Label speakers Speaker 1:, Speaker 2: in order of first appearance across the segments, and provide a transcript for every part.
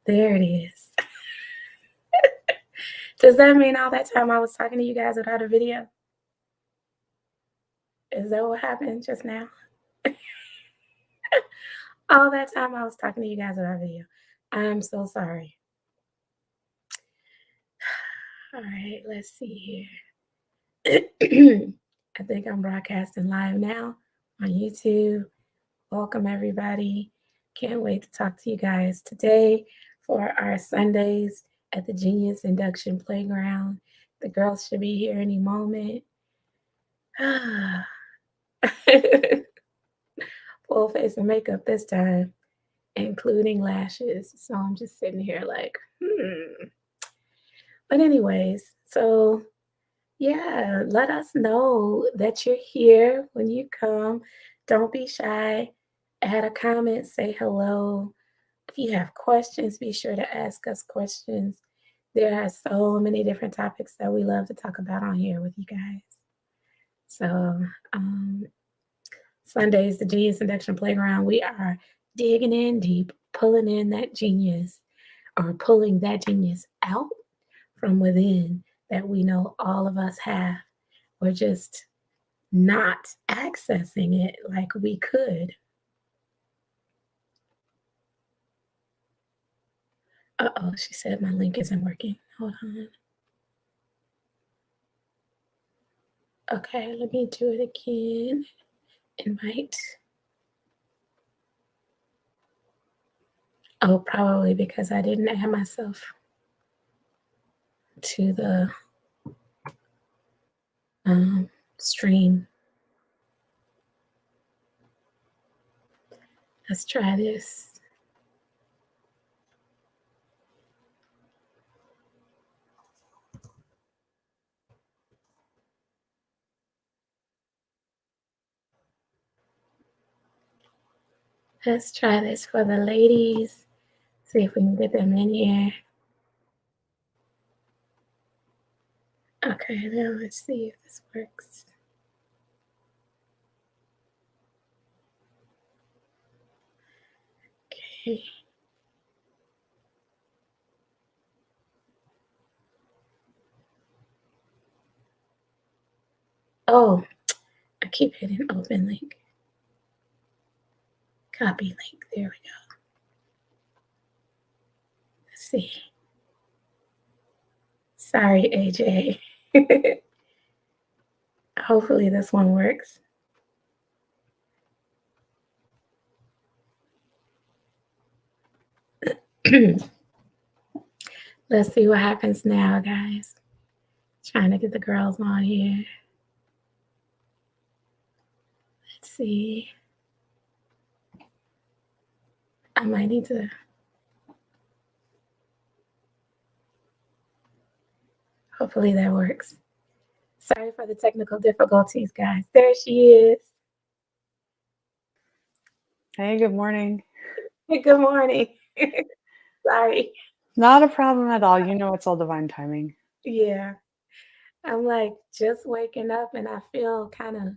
Speaker 1: There it is. Does that mean all that time I was talking to you guys without a video? Is that what happened just now? All that time I was talking to you guys without a video. I'm so sorry. All right, let's see here. I think I'm broadcasting live now on YouTube. Welcome, everybody. Can't wait to talk to you guys today for our Sundays at the Genius Induction Playground. The girls should be here any moment. Full face of makeup this time, including lashes. So I'm just sitting here like, But anyways, so yeah, let us know that you're here when you come. Don't be shy. Add a comment, say hello. If you have questions, be sure to ask us questions. There are so many different topics that we love to talk about on here with you guys. So, Sundays, the Genius Induction Playground, we are digging in deep, pulling in that genius or pulling that genius out from within that we know all of us have. We're just not accessing it like we could. Uh-oh, she said my link isn't working. Hold on. Okay, let me do it again. Invite. Oh, probably because I didn't add myself to the stream. Let's try this. Let's try this for the ladies. See if we can get them in here. Okay, now let's see if this works. Okay. Oh, I keep hitting open link. Copy link. There we go. Let's see. Sorry, AJ. Hopefully this one works. Let's see what happens now, guys. Trying to get the girls on here. Let's see. I might need to. Hopefully that works. Sorry for the technical difficulties, guys. There she is.
Speaker 2: Hey, good morning.
Speaker 1: Hey, good morning. Sorry.
Speaker 2: Not a problem at all. You know it's all divine timing.
Speaker 1: Yeah. I'm like just waking up and I feel kind of,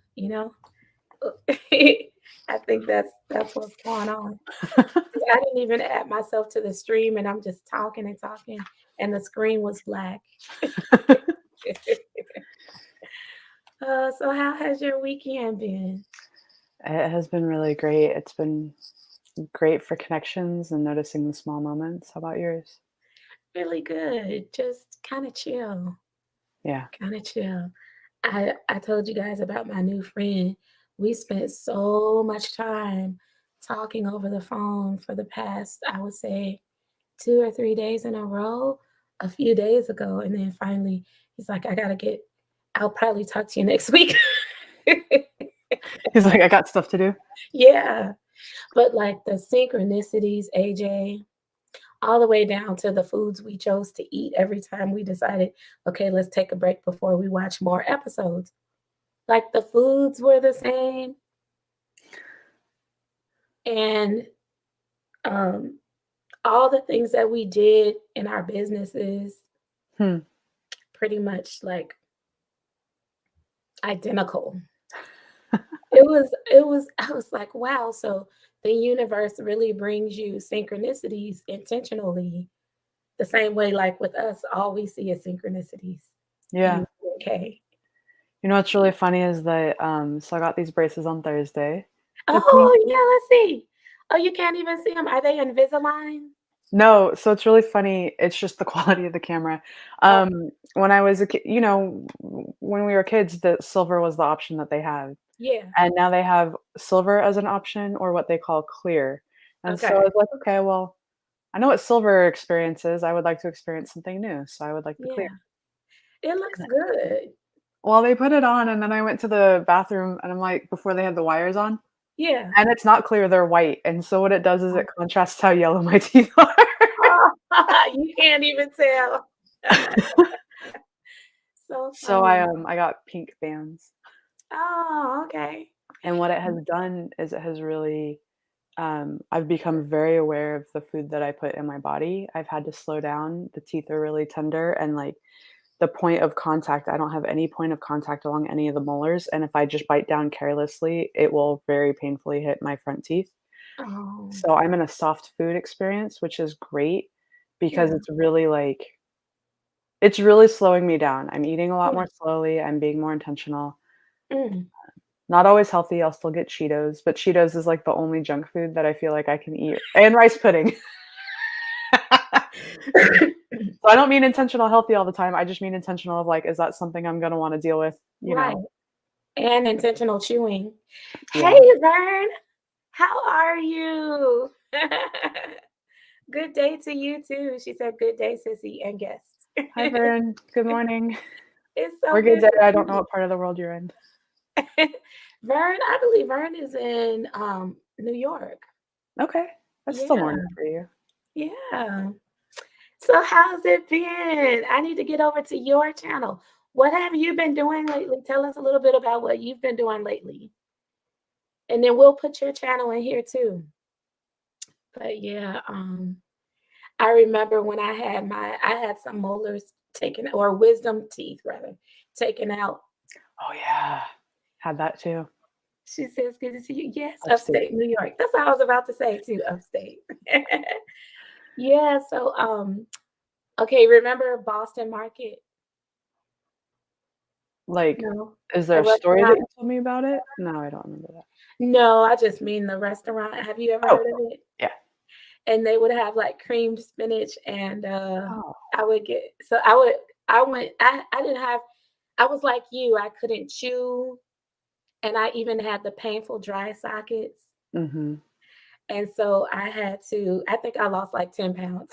Speaker 1: I think that's what's going on. I didn't even add myself to the stream and I'm just talking and the screen was black. So how has your weekend been?
Speaker 2: It has been really great. It's been great for connections and noticing the small moments. How about yours?
Speaker 1: Really good. Just kind of chill.
Speaker 2: Yeah.
Speaker 1: Kind of chill. I told you guys about my new friend. We spent so much time talking over the phone for the past, I would say, 2 or 3 days in a row a few days ago. And then finally, he's like, I'll probably talk to you next week.
Speaker 2: He's like, I got stuff to do.
Speaker 1: Yeah. But like the synchronicities, AJ, all the way down to the foods we chose to eat every time we decided, okay, let's take a break before we watch more episodes. Like the foods were the same. And all the things that we did in our businesses pretty much like identical. I was like, wow, so the universe really brings you synchronicities intentionally the same way like with us, all we see is synchronicities.
Speaker 2: Yeah.
Speaker 1: You okay.
Speaker 2: You know what's really funny is that, so I got these braces on Thursday. The pink
Speaker 1: Oh, yeah, let's see. Oh, you can't even see them. Are they Invisalign?
Speaker 2: No, so it's really funny, it's just the quality of the camera.
Speaker 1: Oh,
Speaker 2: When I was a kid, when we were kids, the silver was the option that they had,
Speaker 1: yeah.
Speaker 2: and now they have silver as an option or what they call clear, and so I
Speaker 1: Okay.
Speaker 2: was like, "Okay, well, I know what silver experience is, I would like to experience something new, so I would like the clear."
Speaker 1: Yeah. It looks good.
Speaker 2: Well, they put it on, and then I went to the bathroom, and I'm like before they had the wires on,
Speaker 1: Yeah.
Speaker 2: and it's not clear, they're white, and so what it does is
Speaker 1: Oh,
Speaker 2: it contrasts how yellow my teeth are.
Speaker 1: you can't even tell. So
Speaker 2: So
Speaker 1: funny.
Speaker 2: I got pink bands,
Speaker 1: Oh, okay.
Speaker 2: and what it has done is it has really, I've become very aware of the food that I put in my body. I've had to slow down, the teeth are really tender, and, like, the point of contact, I don't have any point of contact along any of the molars, and if I just bite down carelessly, it will very painfully hit my front teeth.
Speaker 1: Oh,
Speaker 2: So I'm in a soft food experience, which is great because
Speaker 1: yeah.
Speaker 2: it's really slowing me down. I'm eating a lot
Speaker 1: Yeah.
Speaker 2: more slowly, I'm being more intentional.
Speaker 1: Mm.
Speaker 2: Not always healthy, I'll still get Cheetos, but Cheetos is, like, the only junk food that I feel like I can eat and rice pudding. So I don't mean intentional healthy all the time, I just mean intentional of, like, is that something I'm gonna wanna deal with, you
Speaker 1: Right.
Speaker 2: know?
Speaker 1: And intentional chewing.
Speaker 2: Yeah.
Speaker 1: Hey, Vern, how are you? Good day to you too. She said, "Good day, sissy and guest."
Speaker 2: Hi, Vern. Good morning.
Speaker 1: It's
Speaker 2: Or
Speaker 1: so
Speaker 2: good
Speaker 1: good
Speaker 2: day,
Speaker 1: to
Speaker 2: I
Speaker 1: see
Speaker 2: don't know what part of the world you're in.
Speaker 1: you. Vern, I believe Vern is in New York.
Speaker 2: Okay, that's still
Speaker 1: Yeah,
Speaker 2: morning for you.
Speaker 1: yeah. So how's it been? I need to get over to your channel. What have you been doing lately? Tell us a little bit about what you've been doing lately. And then we'll put your channel in here too. But yeah, I remember when I had some molars taken or wisdom teeth rather taken out.
Speaker 2: Oh, yeah. Had that too.
Speaker 1: She says, "Good to see you." Yes,
Speaker 2: Upstate.
Speaker 1: upstate New York. That's what I was about to say too, upstate. Yeah, so okay, remember Boston Market?
Speaker 2: Like,
Speaker 1: No.
Speaker 2: is there
Speaker 1: The
Speaker 2: a story that
Speaker 1: restaurant?
Speaker 2: you told me about it? No, I don't remember that.
Speaker 1: No, I just mean the restaurant. Have you ever
Speaker 2: Oh,
Speaker 1: heard of it?
Speaker 2: yeah.
Speaker 1: And they would have, like, creamed spinach and,
Speaker 2: Oh.
Speaker 1: I would get so I would I went I didn't have I was like you, I couldn't chew, and I even had the painful dry sockets,
Speaker 2: Mhm.
Speaker 1: and so I think I lost, like, 10 pounds.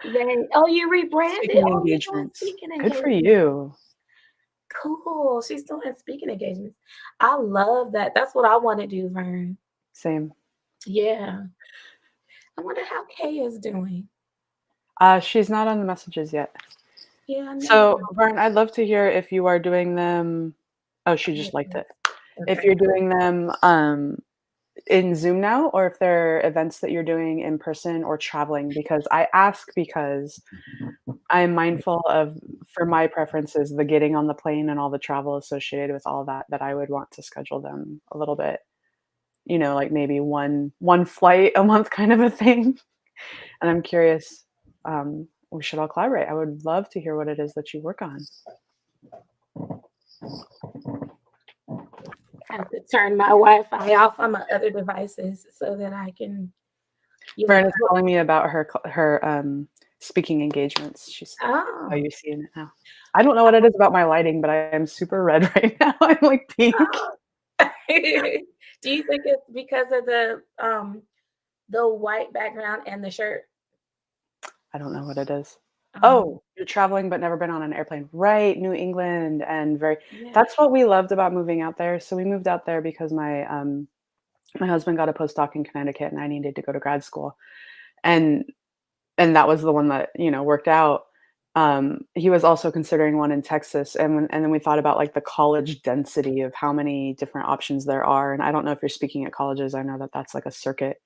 Speaker 1: They "Oh, you rebranded?
Speaker 2: Speaking
Speaker 1: Oh, you're doing
Speaker 2: engagements.
Speaker 1: speaking
Speaker 2: Good for
Speaker 1: engagements.
Speaker 2: you.
Speaker 1: Cool, she's doing speaking engagements. I love that. That's what I wanna do, Vern.
Speaker 2: Same.
Speaker 1: Yeah. I wonder how Kay is doing.
Speaker 2: She's not on the messages yet.
Speaker 1: Yeah, I know.
Speaker 2: So, Vern, I'd love to hear if you are doing them. Oh, she
Speaker 1: Yes,
Speaker 2: just liked
Speaker 1: yes.
Speaker 2: it. If
Speaker 1: Okay.
Speaker 2: you're doing them, in Zoom now, or if they're events that you're doing in person or traveling, because I ask because I'm mindful of, for my preferences, the getting on the plane and all the travel associated with all that, that I would want to schedule them a little bit, like maybe one flight a month kind of a thing. And I'm curious, we should all collaborate. I would love to hear what it is that you work on.
Speaker 1: I have to turn my Wi-Fi off on my other devices so that I can, you know
Speaker 2: Fern is telling me about her speaking engagements. She's how
Speaker 1: Oh,
Speaker 2: you're seeing it now. I don't know what it is about my lighting, but I am super red right now. I'm like pink.
Speaker 1: oh. Do you think it's because of the white background and the shirt?
Speaker 2: I don't know what it is.
Speaker 1: Um,
Speaker 2: Oh, you're traveling but never been on an airplane. Right, New England and very
Speaker 1: yeah,
Speaker 2: that's what we loved about moving out there. So we moved out there because my husband got a postdoc in Connecticut and I needed to go to grad school. And and that was the one that, worked out. He was also considering one in Texas, and then we thought about, like, the college density of how many different options there are, and I don't know if you're speaking at colleges, I know that that's, like, a circuit,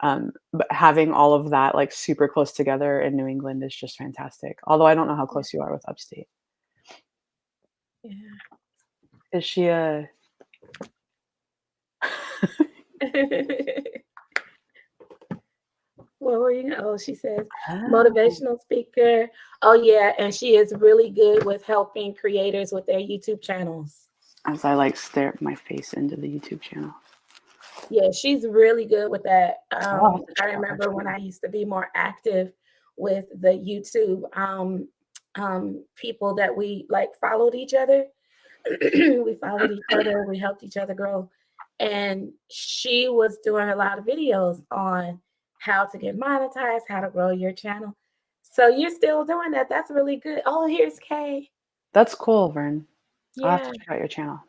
Speaker 2: but having all of that, like, super close together in New England is just fantastic, although I don't know how
Speaker 1: yeah,
Speaker 2: close you are with upstate.
Speaker 1: yeah.
Speaker 2: Is she a
Speaker 1: What were you? Oh, she says
Speaker 2: Oh.
Speaker 1: motivational speaker. Oh yeah, and she is really good with helping creators with their YouTube channels.
Speaker 2: As I like stare my face into the YouTube channel.
Speaker 1: Yeah, she's really good with that.
Speaker 2: Oh, I'll have to
Speaker 1: I
Speaker 2: check out her
Speaker 1: remember when
Speaker 2: channel.
Speaker 1: I used to be more active with the YouTube people that we like followed each other. We followed each other, we helped each other grow. And she was doing a lot of videos on how to get monetized, how to grow your channel. So you're still doing that. That's really good. Oh, here's Kay.
Speaker 2: That's cool, Vern. I'll have to
Speaker 1: Yeah,
Speaker 2: check out your channel.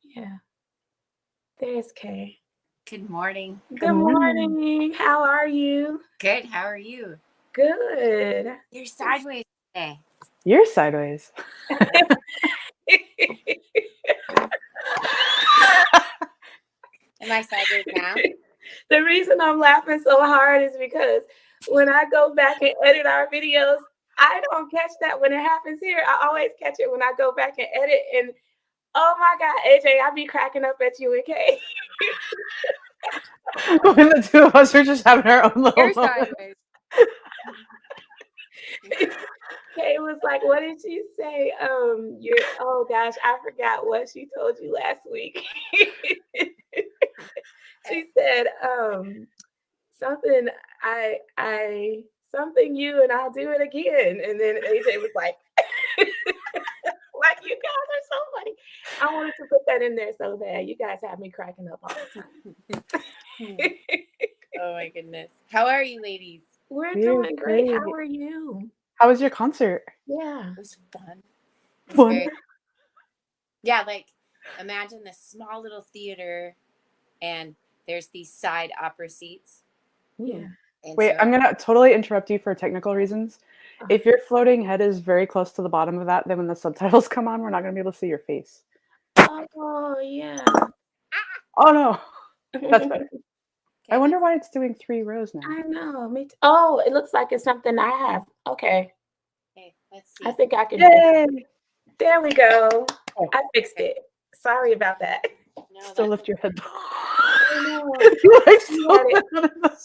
Speaker 1: yeah. There's Kay.
Speaker 3: Good morning.
Speaker 2: Good
Speaker 1: Good
Speaker 2: morning.
Speaker 1: morning. How are you?
Speaker 3: Good. How are you?
Speaker 1: Good.
Speaker 3: You're sideways today.
Speaker 2: You're sideways.
Speaker 3: Am I sideways now?
Speaker 1: The reason I'm laughing so hard is because when I go back and edit our videos, I don't catch that when it happens here. I always catch it when I go back and edit. And oh my God, AJ, I be cracking up at you and Kay.
Speaker 2: When the two of us are just having our own little
Speaker 3: You're
Speaker 2: moment.
Speaker 3: sideways.
Speaker 1: Kay was like, what did she say? You're oh gosh, I forgot what she told you last week. She said, something I something you and I'll do it again. And then AJ was like, like you guys are so funny. I wanted to put that in there so bad. You guys have me cracking up all the time.
Speaker 3: Oh my goodness. How are you, ladies?
Speaker 1: We're
Speaker 2: We're
Speaker 1: doing great.
Speaker 2: great.
Speaker 1: How are you?
Speaker 2: How was your concert?
Speaker 1: Yeah.
Speaker 3: It was fun. It was
Speaker 2: Fun.
Speaker 3: very, yeah, like imagine this small little theater and there's these side opera seats.
Speaker 1: Yeah.
Speaker 3: And
Speaker 2: Wait,
Speaker 3: so
Speaker 2: I'm gonna totally interrupt you for technical reasons. If your floating head is very close to the bottom of that, then when the subtitles come on, we're not gonna be able to see your face.
Speaker 1: Oh yeah.
Speaker 2: Oh no, that's better. I
Speaker 3: okay,
Speaker 2: wonder why it's doing 3 rows now.
Speaker 1: I know. Me too. Oh, it looks like it's something I have. Okay.
Speaker 3: let's
Speaker 1: I
Speaker 3: see.
Speaker 1: think I can fix it.
Speaker 2: Yay!
Speaker 1: There we go.
Speaker 2: Oh,
Speaker 1: I fixed
Speaker 3: Okay.
Speaker 1: it. Sorry about that.
Speaker 3: No,
Speaker 2: still
Speaker 3: that's
Speaker 2: lift your head.
Speaker 1: I know.
Speaker 2: You like
Speaker 1: She
Speaker 2: still
Speaker 1: had it.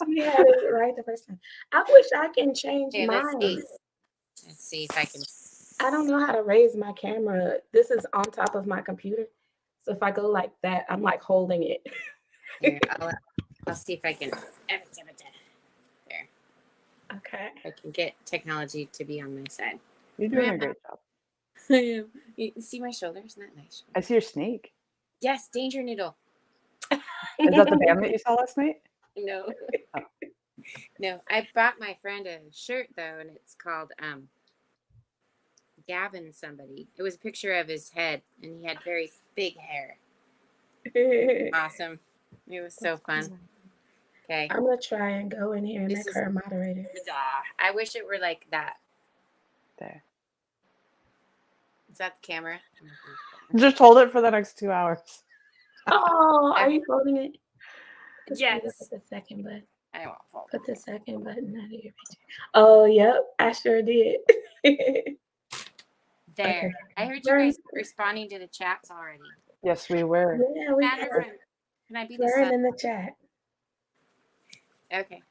Speaker 1: She had it right the first time. I wish I can change
Speaker 3: okay, let's see.
Speaker 1: mine.
Speaker 3: Let's see if I can.
Speaker 1: I don't know how to raise my camera. This is on top of my computer. So if I go like that, I'm like holding it.
Speaker 3: Here, I'll see if I can. There.
Speaker 1: Okay.
Speaker 3: I can get technology to be on my side.
Speaker 2: You're doing a great job.
Speaker 3: I am. You see my shoulder? Isn't that nice?
Speaker 2: I see your snake.
Speaker 3: Yes, Danger Noodle.
Speaker 2: Is that the band that you saw last night?
Speaker 3: No.
Speaker 2: Oh.
Speaker 3: No. I bought my friend a shirt though, and it's called Gavin somebody. It was a picture of his head, and he had very big hair. Awesome. It was so fun. Okay.
Speaker 1: I'm gonna try and go in here and
Speaker 3: This
Speaker 1: make
Speaker 3: is-
Speaker 1: her a moderator.
Speaker 3: I wish it were like that.
Speaker 2: There.
Speaker 3: Is that the camera?
Speaker 2: Just hold it for the next 2 hours.
Speaker 1: Oh, are
Speaker 3: Okay.
Speaker 1: you holding it?
Speaker 3: Yes.
Speaker 1: Put the second button.
Speaker 3: I won't fold.
Speaker 1: Put the second button out of your picture. Oh, yep, I sure did.
Speaker 3: There.
Speaker 1: Okay.
Speaker 3: I heard you guys responding to the chats already.
Speaker 2: Yes, we were.
Speaker 1: Yeah, we
Speaker 3: Matter
Speaker 1: have
Speaker 3: if can I be the
Speaker 1: Vern
Speaker 3: sun?
Speaker 1: in the chat.
Speaker 3: Okay.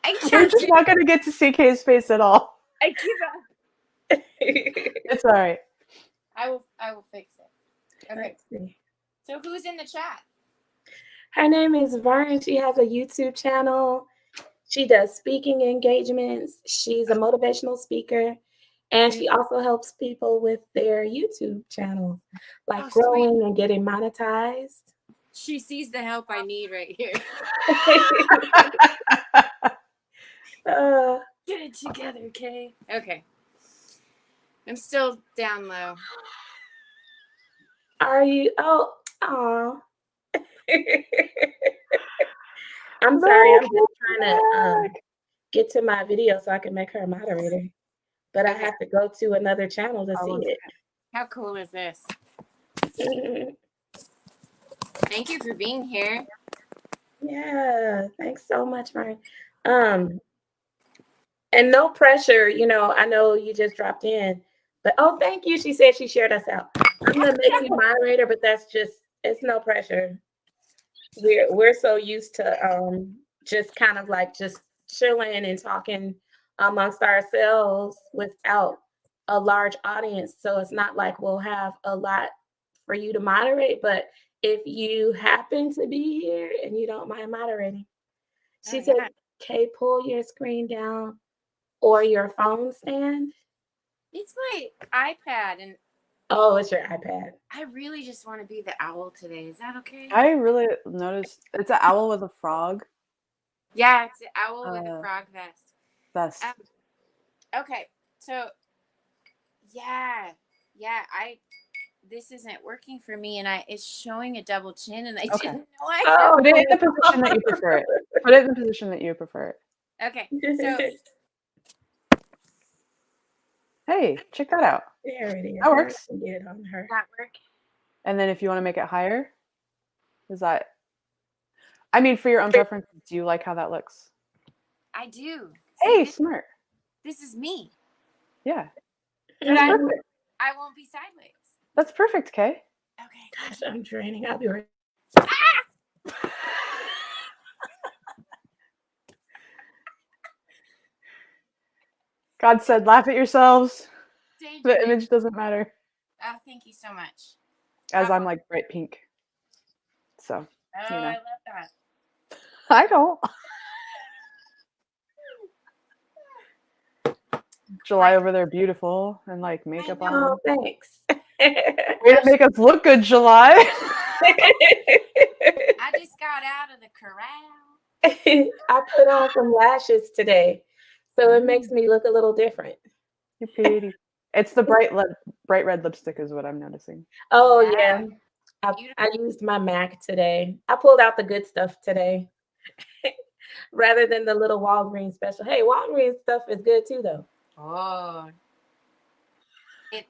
Speaker 3: I
Speaker 2: We're
Speaker 3: can't.
Speaker 2: just not gonna get to see Kay's face at all.
Speaker 3: I give up.
Speaker 2: It's all right.
Speaker 3: I will fix it. Okay.
Speaker 1: Let's see.
Speaker 3: So who's in the chat?
Speaker 1: Her name is Vern. She has a YouTube channel. She does speaking engagements. She's a motivational speaker. And she also helps people with their YouTube channels, like
Speaker 3: Oh,
Speaker 1: growing
Speaker 3: sweet.
Speaker 1: and getting monetized.
Speaker 3: She sees the help I need right here. Get it together, Kay. Okay. I'm still down low.
Speaker 1: Are you? Oh, aw. I'm sorry. I'm just trying to get to my video so I can make her a moderator. But I
Speaker 3: Okay.
Speaker 1: have to go to another channel to see it.
Speaker 3: How cool is this? Thank you for being here.
Speaker 1: Yeah, thanks so much, Vern. And no pressure, I know you just dropped in, but oh, thank you. She said she shared us out. I'm gonna make you moderator, but it's no pressure. We're so used to just kind of like just chilling and talking amongst ourselves without a large audience. So it's not like we'll have a lot for you to moderate, but if you happen to be here and you don't mind moderating.
Speaker 3: Oh
Speaker 1: She said,
Speaker 3: yeah.
Speaker 1: "Okay, pull your screen down or your phone stand."
Speaker 3: It's my iPad, and
Speaker 1: Oh, it's your iPad.
Speaker 3: I really just want to be the owl today. Is that okay?
Speaker 2: I really noticed it's an owl with a frog
Speaker 3: Yeah, it's an owl with a
Speaker 2: uh,
Speaker 3: frog vest.
Speaker 2: vest.
Speaker 3: Okay, so yeah, yeah, this isn't working for me, and it's showing a double chin, and I
Speaker 2: Okay.
Speaker 3: didn't know I had.
Speaker 2: Put it in the
Speaker 1: Oh.
Speaker 2: position that you prefer it. Put it in the position that you prefer it.
Speaker 3: Okay, so
Speaker 2: Hey, check that out.
Speaker 1: There it is.
Speaker 2: That
Speaker 1: Now I
Speaker 2: works.
Speaker 1: can get it on her.
Speaker 3: that work?
Speaker 2: And then if you want to make it higher, is that? I mean, for your own preference, do you like how that looks?
Speaker 3: I do.
Speaker 2: Hey,
Speaker 3: See,
Speaker 2: smart.
Speaker 3: this is me,
Speaker 2: Yeah,
Speaker 3: but
Speaker 2: that's perfect.
Speaker 3: I won't be sideways.
Speaker 2: That's perfect, Kay.
Speaker 3: Okay.
Speaker 1: Gosh, I'm draining. I'll be right.
Speaker 2: God said, laugh at yourselves. The
Speaker 3: Daydream.
Speaker 2: image doesn't matter.
Speaker 3: Oh, thank you so much.
Speaker 2: As I'm like bright pink. So,
Speaker 3: Oh,
Speaker 2: you know.
Speaker 3: I love that.
Speaker 2: I don't. July over there, beautiful, and like makeup
Speaker 3: know.
Speaker 1: Oh,
Speaker 2: on.
Speaker 1: thanks.
Speaker 2: Way to make us look good, July.
Speaker 3: I just got out of the corral.
Speaker 1: I put on some lashes today, so it makes
Speaker 2: Mm,
Speaker 1: me look a little different.
Speaker 2: you're pretty. It's the bright red lipstick is what I'm noticing.
Speaker 1: Oh
Speaker 3: Yeah,
Speaker 1: yeah, I,
Speaker 3: beautiful.
Speaker 1: I used my MAC today. I pulled out the good stuff today, rather than the little Walgreens special. Hey, Walgreens stuff is good too, though.
Speaker 3: Oh, it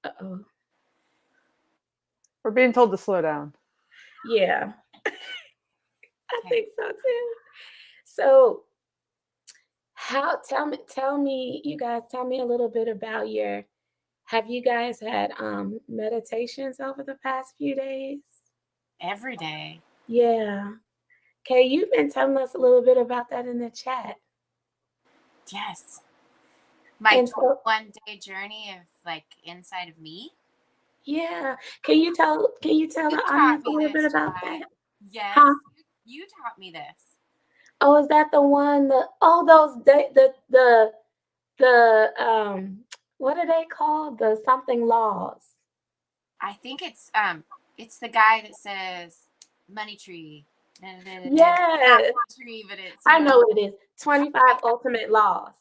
Speaker 1: Uh-oh.
Speaker 2: We're being told to slow down.
Speaker 1: Yeah, I
Speaker 3: okay.
Speaker 1: think so too. So, how tell me, you guys, tell me a little bit about your. Have you guys had meditations over the past few days?
Speaker 3: Every day.
Speaker 1: Yeah. Okay, you've been telling us a little bit about that in the chat.
Speaker 3: Yes. My
Speaker 1: And so,
Speaker 3: 21-day journey of like inside of me.
Speaker 1: yeah, can you tell
Speaker 3: You
Speaker 1: the
Speaker 3: taught
Speaker 1: audience a
Speaker 3: me
Speaker 1: little bit
Speaker 3: this,
Speaker 1: about
Speaker 3: July.
Speaker 1: that? Huh?
Speaker 3: Yes, you taught me this.
Speaker 1: Oh, is that the one? Those the what are they called? The something laws.
Speaker 3: I think it's the guy that says money tree. Not
Speaker 1: Yes,
Speaker 3: tree, but it's
Speaker 1: I know what it is. 25 ultimate laws.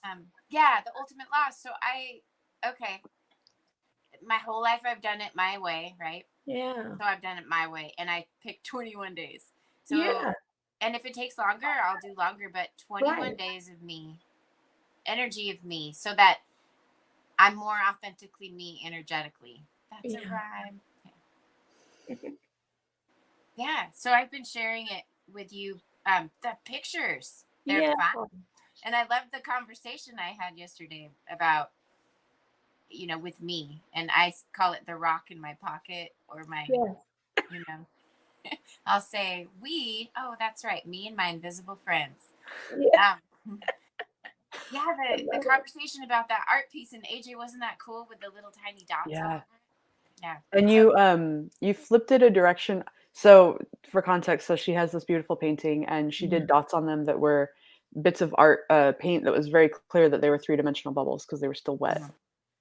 Speaker 3: yeah, the ultimate loss. So okay, my whole life I've done it my way, right?
Speaker 1: Yeah.
Speaker 3: So I've done it my way, and I picked 21 days. So,
Speaker 1: Yeah.
Speaker 3: and if it takes longer, I'll do longer. But 21
Speaker 1: Right.
Speaker 3: days of me, energy of me, so that I'm more authentically me energetically. That's a
Speaker 1: Yeah.
Speaker 3: rhyme. Yeah. So I've been sharing it with you. The pictures, they're
Speaker 1: Yeah.
Speaker 3: fun, and I love the conversation I had yesterday about with me, and I call it the rock in my pocket or my
Speaker 1: Yeah.
Speaker 3: you know I'll say we. Oh, that's right, me and my invisible friends.
Speaker 1: Yeah.
Speaker 3: Um, yeah,
Speaker 1: I
Speaker 3: the
Speaker 1: love it.
Speaker 3: conversation about that art piece, and AJ, wasn't that cool with the little tiny dots all over
Speaker 2: Yeah.
Speaker 3: it? Yeah.
Speaker 2: And
Speaker 3: So
Speaker 2: you flipped it a direction. So for context, so she has this beautiful painting and she
Speaker 1: Yeah.
Speaker 2: did dots on them that were bits of art paint that was very clear that they were three-dimensional bubbles because they were still wet.
Speaker 3: yep.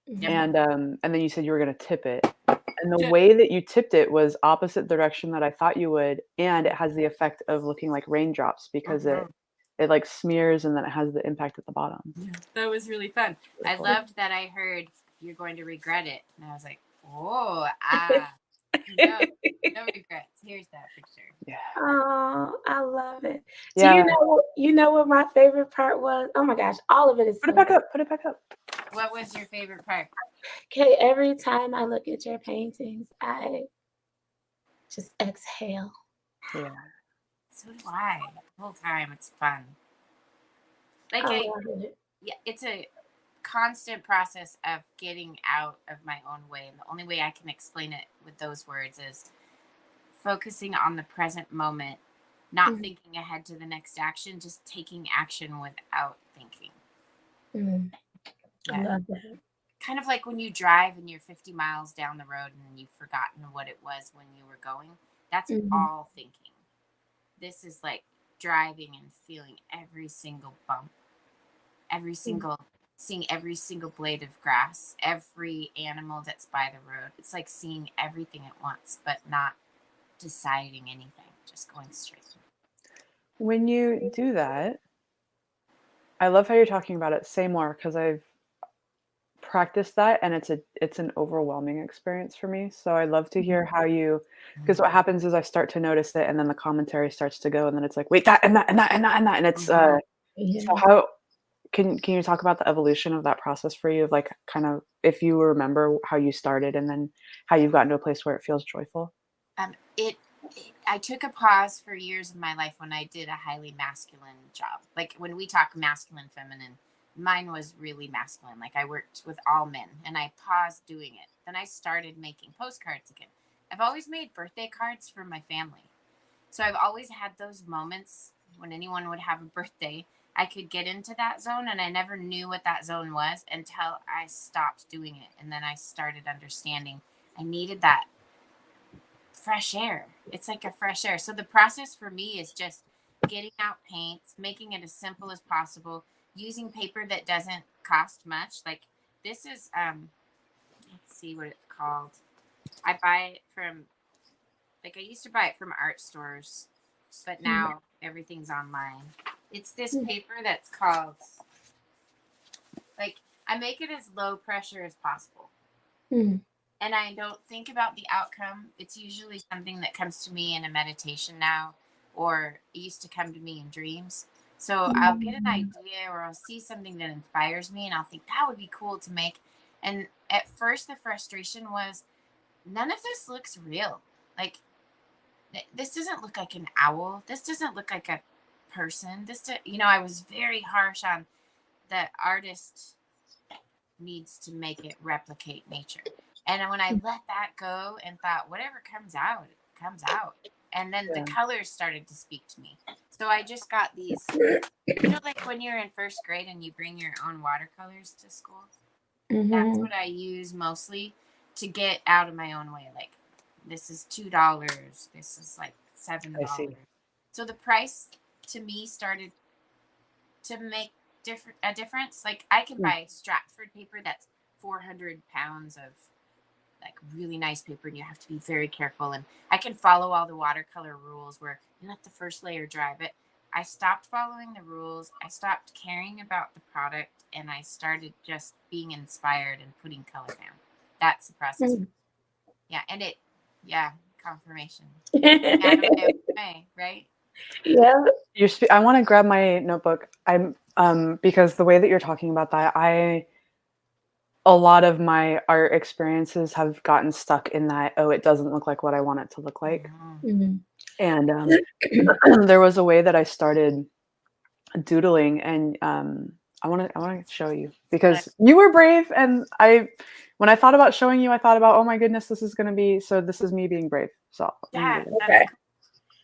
Speaker 1: Mhm.
Speaker 2: And then you said you were going to tip it. And the way that you tipped it was opposite direction that I thought you would, and it has the effect of looking like raindrops because it like smears and then it has the impact at the bottom.
Speaker 3: That was really fun. I
Speaker 1: Cool.
Speaker 3: loved that I heard you're going to regret it, and I was like, oh, no, no regrets. Here's that picture.
Speaker 2: Yeah.
Speaker 1: Oh, I love it. Do
Speaker 2: Yeah.
Speaker 1: you know what my favorite part was? Oh my gosh, all of it is
Speaker 2: Put it
Speaker 1: so
Speaker 2: back
Speaker 1: good.
Speaker 2: up. Put it back up.
Speaker 3: What was your favorite part?
Speaker 1: Okay, every time I look at your paintings, I just exhale.
Speaker 2: Yeah.
Speaker 3: So do I. The whole time, it's fun. Like
Speaker 1: I love it.
Speaker 3: yeah, it's a constant process of getting out of my own way. And the only way I can explain it with those words is focusing on the present moment, not
Speaker 1: Mm,
Speaker 3: thinking ahead to the next action, just taking action without thinking.
Speaker 1: mm. I
Speaker 3: Yeah.
Speaker 1: love that.
Speaker 3: Kind of like when you drive and you're 50 miles down the road and you've forgotten what it was when you were going. That's
Speaker 1: Mhm,
Speaker 3: all thinking. This is like driving and feeling every single bump, every
Speaker 1: mm.
Speaker 3: single seeing every single blade of grass, every animal that's by the road. It's like seeing everything at once, but not deciding anything, just going straight.
Speaker 2: When you do that, I love how you're talking about it. Say more, because I've practiced that and it's an overwhelming experience for me. So I love to hear how you, because what happens is I start to notice it and then the commentary starts to go and then it's like, wait, that and that and that and that and that. And it's so
Speaker 1: Yeah.
Speaker 2: how can you talk about the evolution of that process for you of like kind of if you remember how you started and then how you've gotten to a place where it feels joyful?
Speaker 3: I took a pause for years of my life when I did a highly masculine job. Like when we talk masculine, feminine, mine was really masculine. Like I worked with all men and I paused doing it. Then I started making postcards again. I've always made birthday cards for my family. So I've always had those moments when anyone would have a birthday. I could get into that zone and I never knew what that zone was until I stopped doing it. And then I started understanding I needed that fresh air. It's like a fresh air. So the process for me is just getting out paints, making it as simple as possible, using paper that doesn't cost much. Like this is let's see what it's called. I buy it from like I used to buy it from art stores, but
Speaker 1: Mm,
Speaker 3: now everything's online. It's this
Speaker 1: mm,
Speaker 3: paper that's called like I make it as low pressure as possible.
Speaker 1: mm,
Speaker 3: And I don't think about the outcome. It's usually something that comes to me in a meditation now, or it used to come to me in dreams. So I'll get an
Speaker 1: mm,
Speaker 3: idea or I'll see something that inspires me and I'll think that would be cool to make. And at first, the frustration was none of this looks real. Like, this doesn't look like an owl. This doesn't look like a person. I was very harsh on the artist needs to make it replicate nature. And when I
Speaker 1: mm,
Speaker 3: let that go and thought, whatever comes out, it comes out. And then the
Speaker 2: Yeah.
Speaker 3: colors started to speak to me. So I just got these, like when you're in first grade and you bring your own watercolors to school. That's
Speaker 1: mhm,
Speaker 3: what I use mostly to get out of my own way. Like, this is $2. This is like
Speaker 2: I
Speaker 3: $7.
Speaker 2: see.
Speaker 3: So the price to me started to make a difference. Like I can
Speaker 2: Mm.
Speaker 3: buy Stratford paper that's 400 pounds of like really nice paper, and you have to be very careful. And I can follow all the watercolor rules where you let the first layer dry. But I stopped following the rules. I stopped caring about the product, and I started just being inspired and putting color down. That's the process.
Speaker 1: mm.
Speaker 3: Yeah, and yeah, confirmation. Out of my own way, right?
Speaker 1: Yeah.
Speaker 2: I want to grab my notebook. I'm because the way that you're talking about that, a lot of my art experiences have gotten stuck in that, oh, it doesn't look like what I want it to look like.
Speaker 3: Mhm.
Speaker 1: Mhm.
Speaker 2: And there was a way that I started doodling and I want to show you
Speaker 3: But
Speaker 2: because you were brave and when I thought about showing you I thought about, oh my goodness, this is me being brave. So let me do
Speaker 3: yeah,
Speaker 2: this.
Speaker 3: that's
Speaker 1: Okay.
Speaker 3: cool.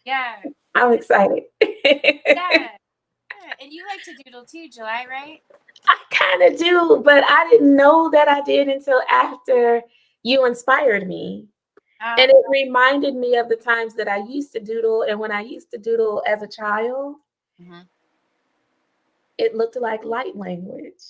Speaker 3: Yeah.
Speaker 1: I'm
Speaker 3: This,
Speaker 1: excited.
Speaker 3: yeah. Yeah. And you like to doodle too, July, right?
Speaker 1: I kinda do, but I didn't know that I did until after you inspired me.
Speaker 3: Oh,
Speaker 1: And it reminded me of the times that I used to doodle, and when I used to doodle as a child,
Speaker 3: mhm.
Speaker 1: it looked like light language,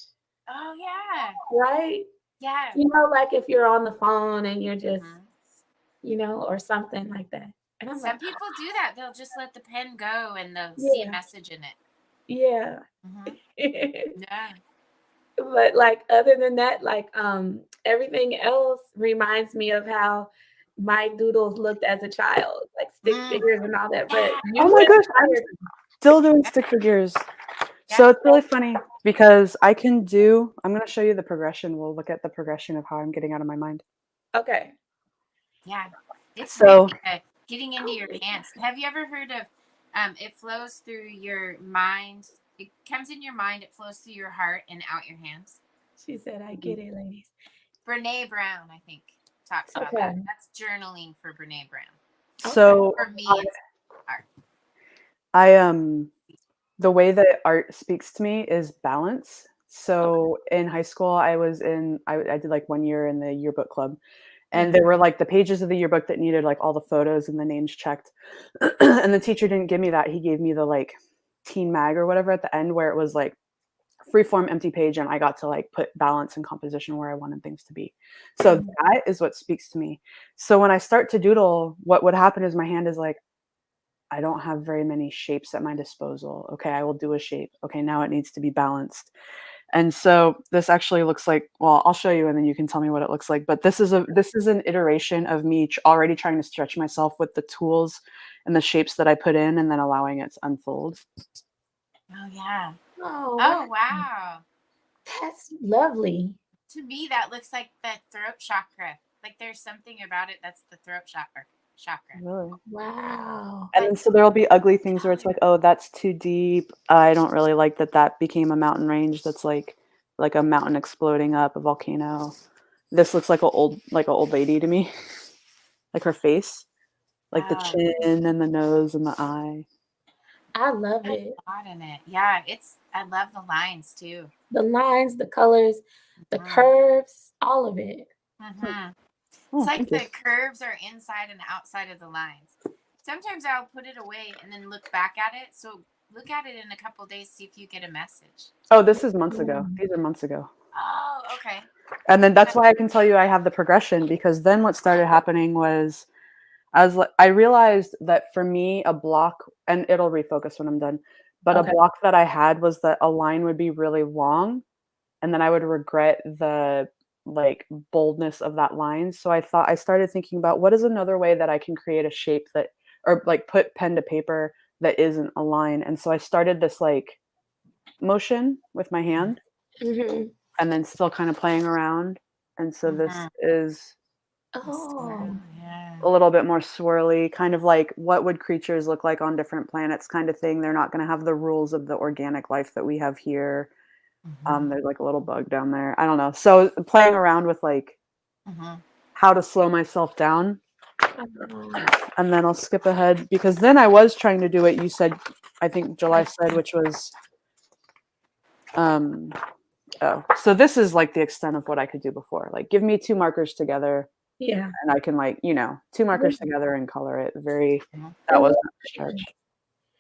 Speaker 3: Oh, yeah.
Speaker 1: right?
Speaker 3: Yeah.
Speaker 1: Like if you're on the phone and you're just,
Speaker 3: Mhm.
Speaker 1: or something like that. And I'm like,
Speaker 3: Some people do that. They'll just let the pen go and they'll see a
Speaker 1: yeah,
Speaker 3: message in it.
Speaker 1: yeah.
Speaker 3: Hmm. Yeah.
Speaker 1: But like other than that, like everything else reminds me of how my doodles looked as a child, like stick
Speaker 3: Mm.
Speaker 1: figures and all that. But
Speaker 3: Yeah.
Speaker 2: Oh
Speaker 1: you
Speaker 2: my gosh, I'm
Speaker 1: inspired
Speaker 2: still doing stick figures.
Speaker 3: Yeah.
Speaker 2: So it's really funny because I'm going to show you the progression. We'll look at the progression of how I'm getting out of my mind.
Speaker 1: okay.
Speaker 3: Yeah. It's really
Speaker 2: So
Speaker 3: getting into your hands. Have you ever heard of it flows through your mind? It comes in your mind, it flows through your heart and out your hands.
Speaker 1: She said, I get it, ladies.
Speaker 3: Brene Brown, I think, talks about that.
Speaker 1: Okay.
Speaker 3: That's journaling for Brene Brown.
Speaker 2: So
Speaker 3: For me, it's art.
Speaker 2: I the way that art speaks to me is balance. So in high school, I did like 1 year in the yearbook club, and there were like the pages of the yearbook that needed like all the photos and the names checked. And the teacher didn't give me that. He gave me the like teen mag or whatever at the end where it was like freeform empty page, and I got to like put balance and composition where I wanted things to be. So that is what speaks to me. So when I start to doodle, what would happen is my hand is like, I don't have very many shapes at my disposal. Okay, I will do a shape. Okay, now it needs to be balanced. And so this actually looks like, well, I'll show you and then you can tell me what it looks like. But this is an iteration of me already trying to stretch myself with the tools and the shapes that I put in and then allowing it to unfold.
Speaker 3: Oh, yeah.
Speaker 1: Oh,
Speaker 3: Wow.
Speaker 1: that's lovely.
Speaker 3: To me, that looks like the throat chakra. Like there's something about it that's the throat chakra.
Speaker 2: Really?
Speaker 1: Wow.
Speaker 2: And then so there'll be ugly things where it's like, oh, that's too deep. I don't really like that became a mountain range that's like a mountain exploding up, a volcano. This looks like a old lady to me. Like her face. Like the chin and the nose and the eye.
Speaker 1: I love it.
Speaker 3: A lot in it. Yeah, I love the lines too.
Speaker 1: The lines, the colors, the curves, all of it.
Speaker 3: It's like the curves are inside and outside of the lines. Sometimes I'll put it away and then look back at it. So look at it in a couple of days, see if you get a message.
Speaker 2: Oh, this is months ago. These are months ago.
Speaker 3: Oh, okay.
Speaker 2: And then that's why I can tell you I have the progression, because then what started happening was I realized that for me, a block, and it'll refocus when I'm done, but a block that I had was that a line would be really long and then I would regret the like boldness of that line. So I started thinking about what is another way that I can create a shape that, or like put pen to paper that isn't a line. And so I started this like motion with my hand and then still kind of playing around. And so this is a little bit more swirly, kind of like what would creatures look like on different planets kind of thing. They're not going to have the rules of the organic life that we have here. There's like a little bug down there. I don't know. So playing around with like how to slow myself down. And then I'll skip ahead because then I was trying to do what you said, I think July said, which was, so this is like the extent of what I could do before. Like give me two markers together.
Speaker 1: Yeah.
Speaker 2: And I can like, two markers together and color it. That wasn't a stretch.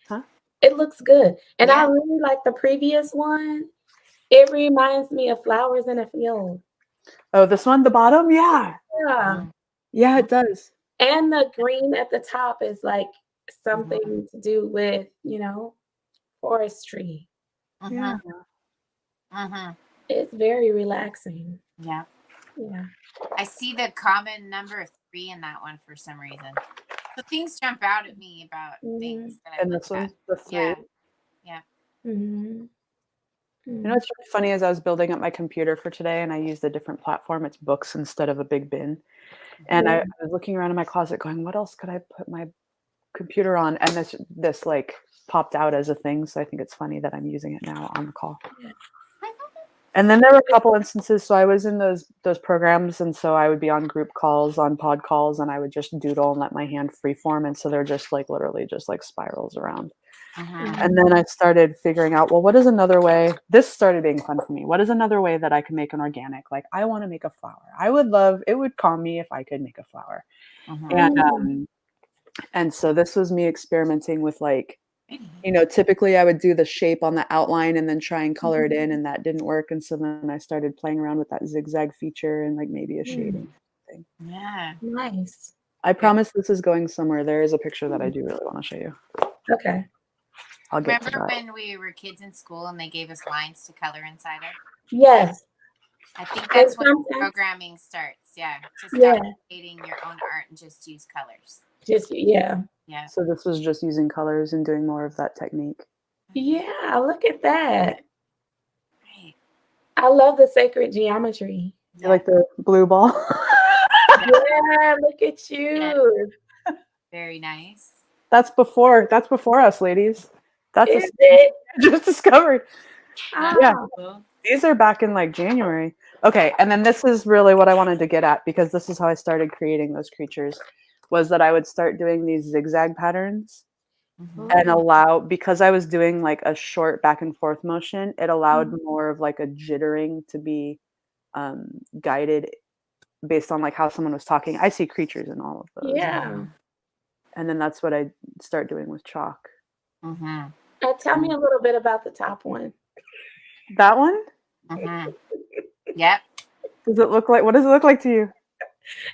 Speaker 2: Huh?
Speaker 1: It looks good. And I really like the previous one. It reminds me of flowers in a field.
Speaker 2: Oh, this one, the bottom? Yeah.
Speaker 1: Yeah.
Speaker 2: Yeah, it does.
Speaker 1: And the green at the top is like something to do with, forestry.
Speaker 2: Yeah.
Speaker 1: It's very relaxing.
Speaker 3: Yeah.
Speaker 1: Yeah.
Speaker 3: I see the common number of 3 in that one for some reason. So things jump out at me about things that I
Speaker 2: And
Speaker 3: look
Speaker 2: this one,
Speaker 3: at.
Speaker 2: the 3.
Speaker 3: Yeah.
Speaker 2: You know what's really funny is I was building up my computer for today and I used a different platform. It's books instead of a big bin. And I was looking around in my closet going, what else could I put my computer on? And this like popped out as a thing. So I think it's funny that I'm using it now on the call.
Speaker 1: Yeah.
Speaker 2: And then there were a couple instances. So I was in those programs. And so I would be on group calls, on pod calls, and I would just doodle and let my hand freeform. And so they're just like literally just like spirals around. And then I started figuring out, well, what is another way? This started being fun for me. What is another way that I can make an organic? Like, I want to make a flower. It would calm me if I could make a flower. And so this was me experimenting with like, typically I would do the shape on the outline and then try and color it in, and that didn't work. And so then I started playing around with that zigzag feature and like maybe a shading thing.
Speaker 3: Yeah.
Speaker 1: Nice.
Speaker 2: I promise this is going somewhere. There is a picture that I do really want to show you.
Speaker 1: Okay.
Speaker 2: I'll get
Speaker 3: Remember
Speaker 2: to that.
Speaker 3: when we were kids in school and they gave us lines to color inside of?
Speaker 1: Yes.
Speaker 3: I think that's when programming starts. Yeah. To stop creating your own art and just use colors.
Speaker 1: Yeah.
Speaker 2: So this was just using colors and doing more of that technique.
Speaker 1: Yeah, look at that.
Speaker 3: Right.
Speaker 1: I love the sacred geometry.
Speaker 2: You like the blue ball?
Speaker 1: Yeah, look at you.
Speaker 3: Yeah. Very nice.
Speaker 2: That's before us, ladies. That's
Speaker 1: Is it?
Speaker 2: just discovered.
Speaker 1: Oh.
Speaker 2: Yeah. These are back in like January. Okay, and then this is really what I wanted to get at, because this is how I started creating those creatures, was that I would start doing these zigzag patterns and allow, because I was doing like a short back and forth motion, it allowed more of like a jittering to be guided based on like how someone was talking. I see creatures in all of those.
Speaker 1: Yeah.
Speaker 2: And then that's what I start doing with chalk.
Speaker 3: Mm-hmm.
Speaker 1: Tell me a little bit about the top one.
Speaker 2: That one?
Speaker 3: Mm-hmm. Yep.
Speaker 2: Does it look like, what does it look like to you?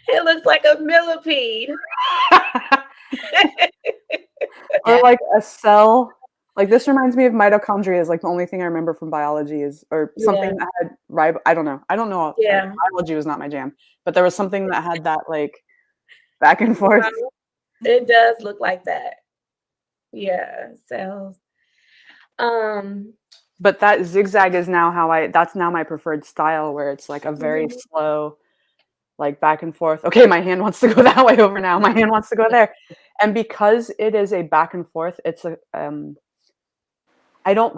Speaker 1: It looks like a millipede.
Speaker 2: Or like a cell. Like this reminds me of mitochondria, is like the only thing I remember from biology, is, or something
Speaker 1: Yeah.
Speaker 2: that had I don't know. I don't know.
Speaker 1: Yeah.
Speaker 2: Biology was not my jam, but there was something that had that like back and forth.
Speaker 1: It does look like that. Yeah. Cells. Um,
Speaker 2: But that zigzag is now that's now my preferred style, where it's like a very
Speaker 1: mhm.
Speaker 2: slow, like back and forth. Okay, my hand wants to go that way over now. My hand wants to go there. And because it is a back and forth, it's a I don't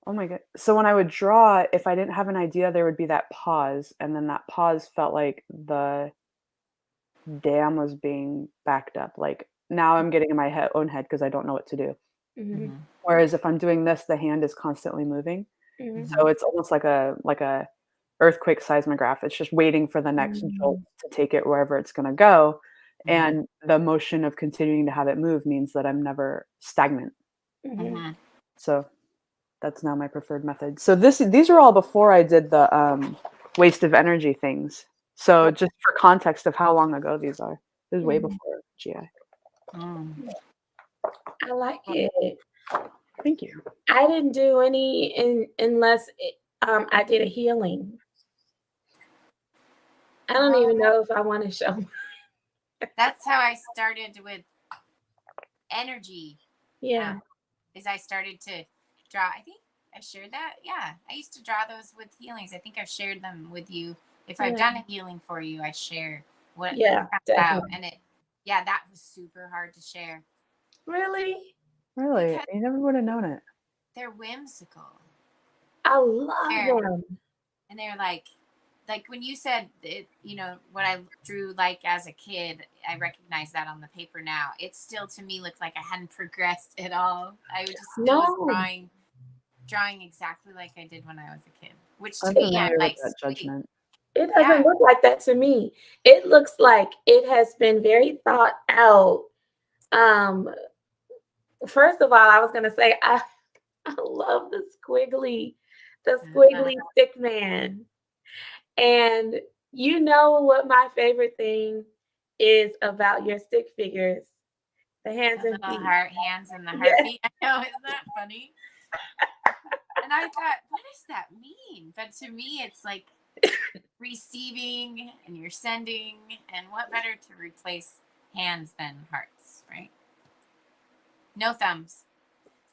Speaker 2: oh my god. So when I would draw, if I didn't have an idea, there would be that pause, and then that pause felt like the dam was being backed up. Like now I'm getting in my own head because I don't know what to do.
Speaker 1: Mhm.
Speaker 2: Whereas if I'm doing this, the hand is constantly moving.
Speaker 1: Mhm.
Speaker 2: So it's almost like a earthquake seismograph. It's just waiting for the next jolt
Speaker 1: Mhm.
Speaker 2: to take it wherever it's gonna go.
Speaker 3: Mhm.
Speaker 2: And the motion of continuing to have it move means that I'm never stagnant.
Speaker 1: Mhm.
Speaker 3: Mm-hmm.
Speaker 2: So that's now my preferred method. So these are all before I did the waste of energy things. So just for context of how long ago these are, this is way
Speaker 1: Mhm.
Speaker 2: before GI.
Speaker 3: Mm.
Speaker 1: I like it.
Speaker 2: Thank you.
Speaker 1: I didn't do any unless I did a healing. I don't
Speaker 3: Well,
Speaker 1: even know if I want to show.
Speaker 3: that's how I started with energy.
Speaker 1: Yeah.
Speaker 3: Is I started to draw. I think I shared that. Yeah, I used to draw those with healings. I think I've shared them with you. If I've
Speaker 1: Yeah.
Speaker 3: done a healing for you, I share what
Speaker 1: Yeah.
Speaker 3: comes out,
Speaker 1: Definitely.
Speaker 3: and yeah, that was super hard to share
Speaker 1: Really?
Speaker 2: Really,
Speaker 3: because
Speaker 2: you never would have known it.
Speaker 3: they're whimsical.
Speaker 1: I love
Speaker 3: They're
Speaker 1: them.
Speaker 3: and they're like when you said it, what I drew like as a kid, I recognize that on the paper now. It still to me looked like I hadn't progressed at all. I was just still was
Speaker 1: No,
Speaker 3: drawing exactly like I did when I was a kid, which to
Speaker 2: I'm
Speaker 3: me I'm
Speaker 2: familiar with
Speaker 3: like,
Speaker 2: that
Speaker 3: sweet.
Speaker 2: judgment.
Speaker 1: it
Speaker 3: Yeah.
Speaker 1: doesn't look like that to me. It looks like it has been very thought out. Um, First of all, I was gonna say I love the
Speaker 3: Uh,
Speaker 1: squiggly stick man. And you know what my favorite thing is about your stick figures? The hands
Speaker 3: the
Speaker 1: and
Speaker 3: little
Speaker 1: feet.
Speaker 3: heart hands and the
Speaker 1: Yes.
Speaker 3: heartbeat. I know, isn't that funny? And I thought, what does that mean? But to me, it's like receiving and you're sending, and what better to replace hands than hearts, right? No thumbs.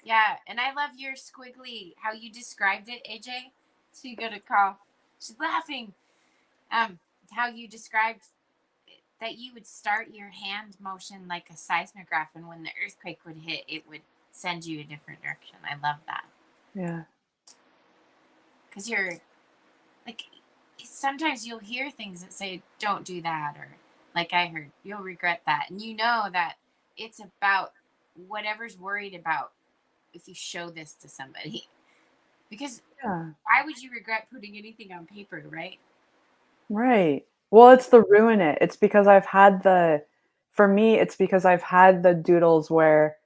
Speaker 3: Yeah, and I love your squiggly, how you described it, AJ. She got a cough. She's laughing. How you described that you would start your hand motion like a seismograph, and when the earthquake would hit, it would send you a different direction. I love that
Speaker 2: Yeah.
Speaker 3: because you're like, sometimes you'll hear things that say, "Don't do that," or like I heard, "You'll regret that," and you know that it's about whatever's worried about if you show this to somebody. Because
Speaker 2: Yeah.
Speaker 3: why would you regret putting anything on paper, right?
Speaker 2: Right. Well, it's the ruin it. It's because for me, it's because I've had the doodles where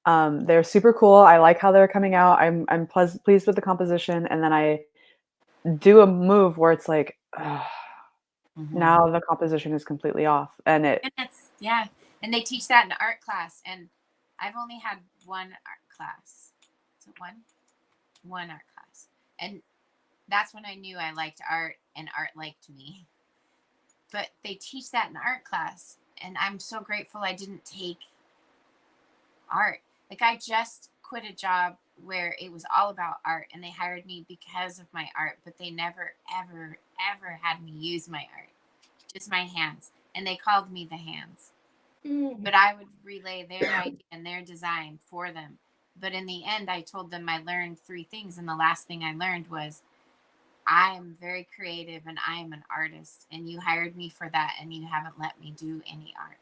Speaker 2: they're super cool. I like how they're coming out. I'm pleased with the composition, and then I do a move where it's like, ugh,
Speaker 3: Mm-hmm.
Speaker 2: now the composition is completely off, and it
Speaker 3: And yeah, and they teach that in art class, and I've only had one art class. Is it one art class, and that's when I knew I liked art and art liked me. But they teach that in art class, and I'm so grateful I didn't take art. Like I just quit a job where it was all about art, and they hired me because of my art, but they never ever ever had me use my art, just my hands, and they called me the hands.
Speaker 1: Mm.
Speaker 3: But I would relay their idea and their design for them. But in the end, I told them I learned 3 things. And the last thing I learned was I am very creative and I am an artist. And you hired me for that and you haven't let me do any art.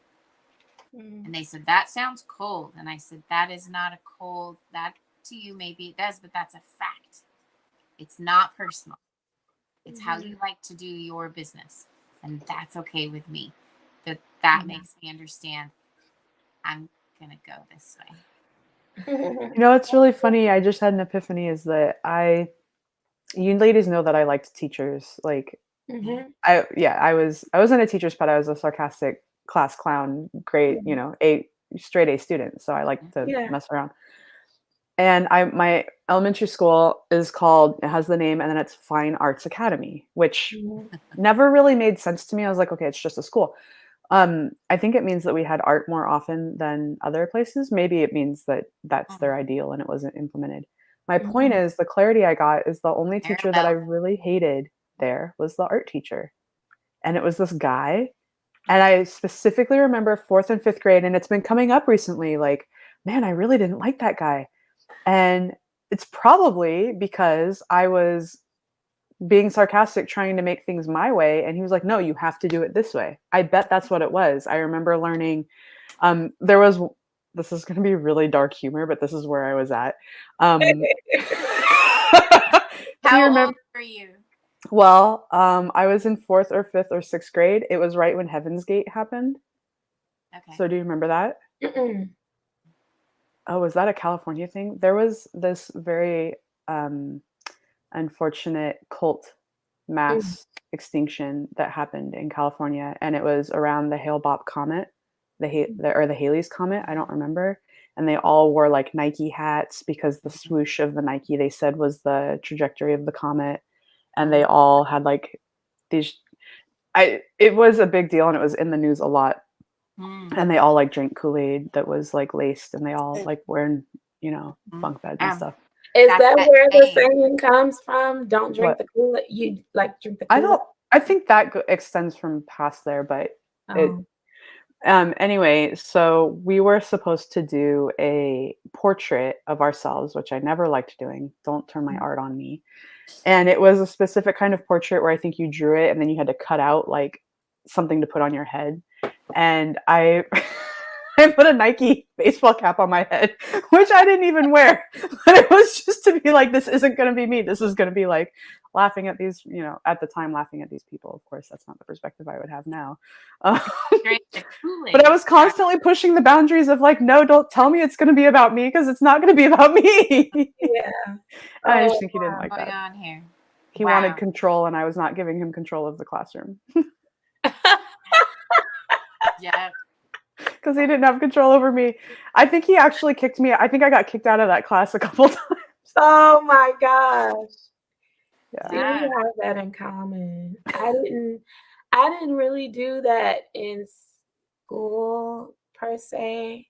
Speaker 1: Mm.
Speaker 3: And they said, that sounds cold. And I said, that is not a cold, that to you, maybe it does, but that's a fact. It's not personal. It's how you like to do your business. And that's okay with me. But that makes me understand I'm going to go this way.
Speaker 2: You know, it's really funny. I just had an epiphany is that you ladies know that I liked teachers. Like, I wasn't a teacher's pet. I was a sarcastic class clown, great, you know, straight A student. So I like to
Speaker 1: Yeah.
Speaker 2: mess around. And my elementary school it has the name, and then it's Fine Arts Academy, which never really made sense to me. I was like, okay, it's just a school. I think it means that we had art more often than other places. Maybe it means that that's their ideal and it wasn't implemented. My point is, the clarity I got is the only teacher that I really hated there was the art teacher. And it was this guy. And I specifically remember 4th and 5th grade, and it's been coming up recently, like, man, I really didn't like that guy. And it's probably because I was being sarcastic, trying to make things my way. And he was like, no, you have to do it this way. I bet that's what it was. I remember learning, this is going to be really dark humor, but this is where I was at.
Speaker 3: How old were you?
Speaker 2: Well, I was in 4th or 5th or 6th grade. It was right when Heaven's Gate happened.
Speaker 3: Okay.
Speaker 2: So do you remember that? Oh, was that a California thing? There was this very unfortunate cult mass extinction that happened in California, and it was around the Hale-Bopp comet, the Halley's comet. I don't remember. And they all wore like Nike hats because the swoosh of the Nike, they said, was the trajectory of the comet. And they all had like these. It was a big deal, and it was in the news a lot. And they all like drank Kool-Aid that was like laced, and they all like wearing, you know, bunk beds and stuff.
Speaker 1: Is that where the saying comes from? Don't drink the Kool-Aid. You like drink the Kool-Aid?
Speaker 2: I think that extends from past there, but anyway, so we were supposed to do a portrait of ourselves, which I never liked doing. Don't turn my art on me. And it was a specific kind of portrait where I think you drew it and then you had to cut out like something to put on your head. And I put a Nike baseball cap on my head, which I didn't even wear. But it was just to be like, this isn't going to be me. This is going to be like laughing at these, you know, at the time laughing at these people. Of course, that's not the perspective I would have now. But I was constantly pushing the boundaries of like, no, don't tell me it's going to be about me because it's not going to be about me.
Speaker 1: Yeah.
Speaker 2: I just think he didn't like that.
Speaker 3: What's going on here?
Speaker 2: He wanted control, and I was not giving him control of the classroom.
Speaker 3: Yeah.
Speaker 2: Because he didn't have control over me. I think he actually kicked me. I think I got kicked out of that class a couple times.
Speaker 1: Oh my gosh.
Speaker 2: Yeah.
Speaker 1: See, we have that in common. I didn't really do that in school per se.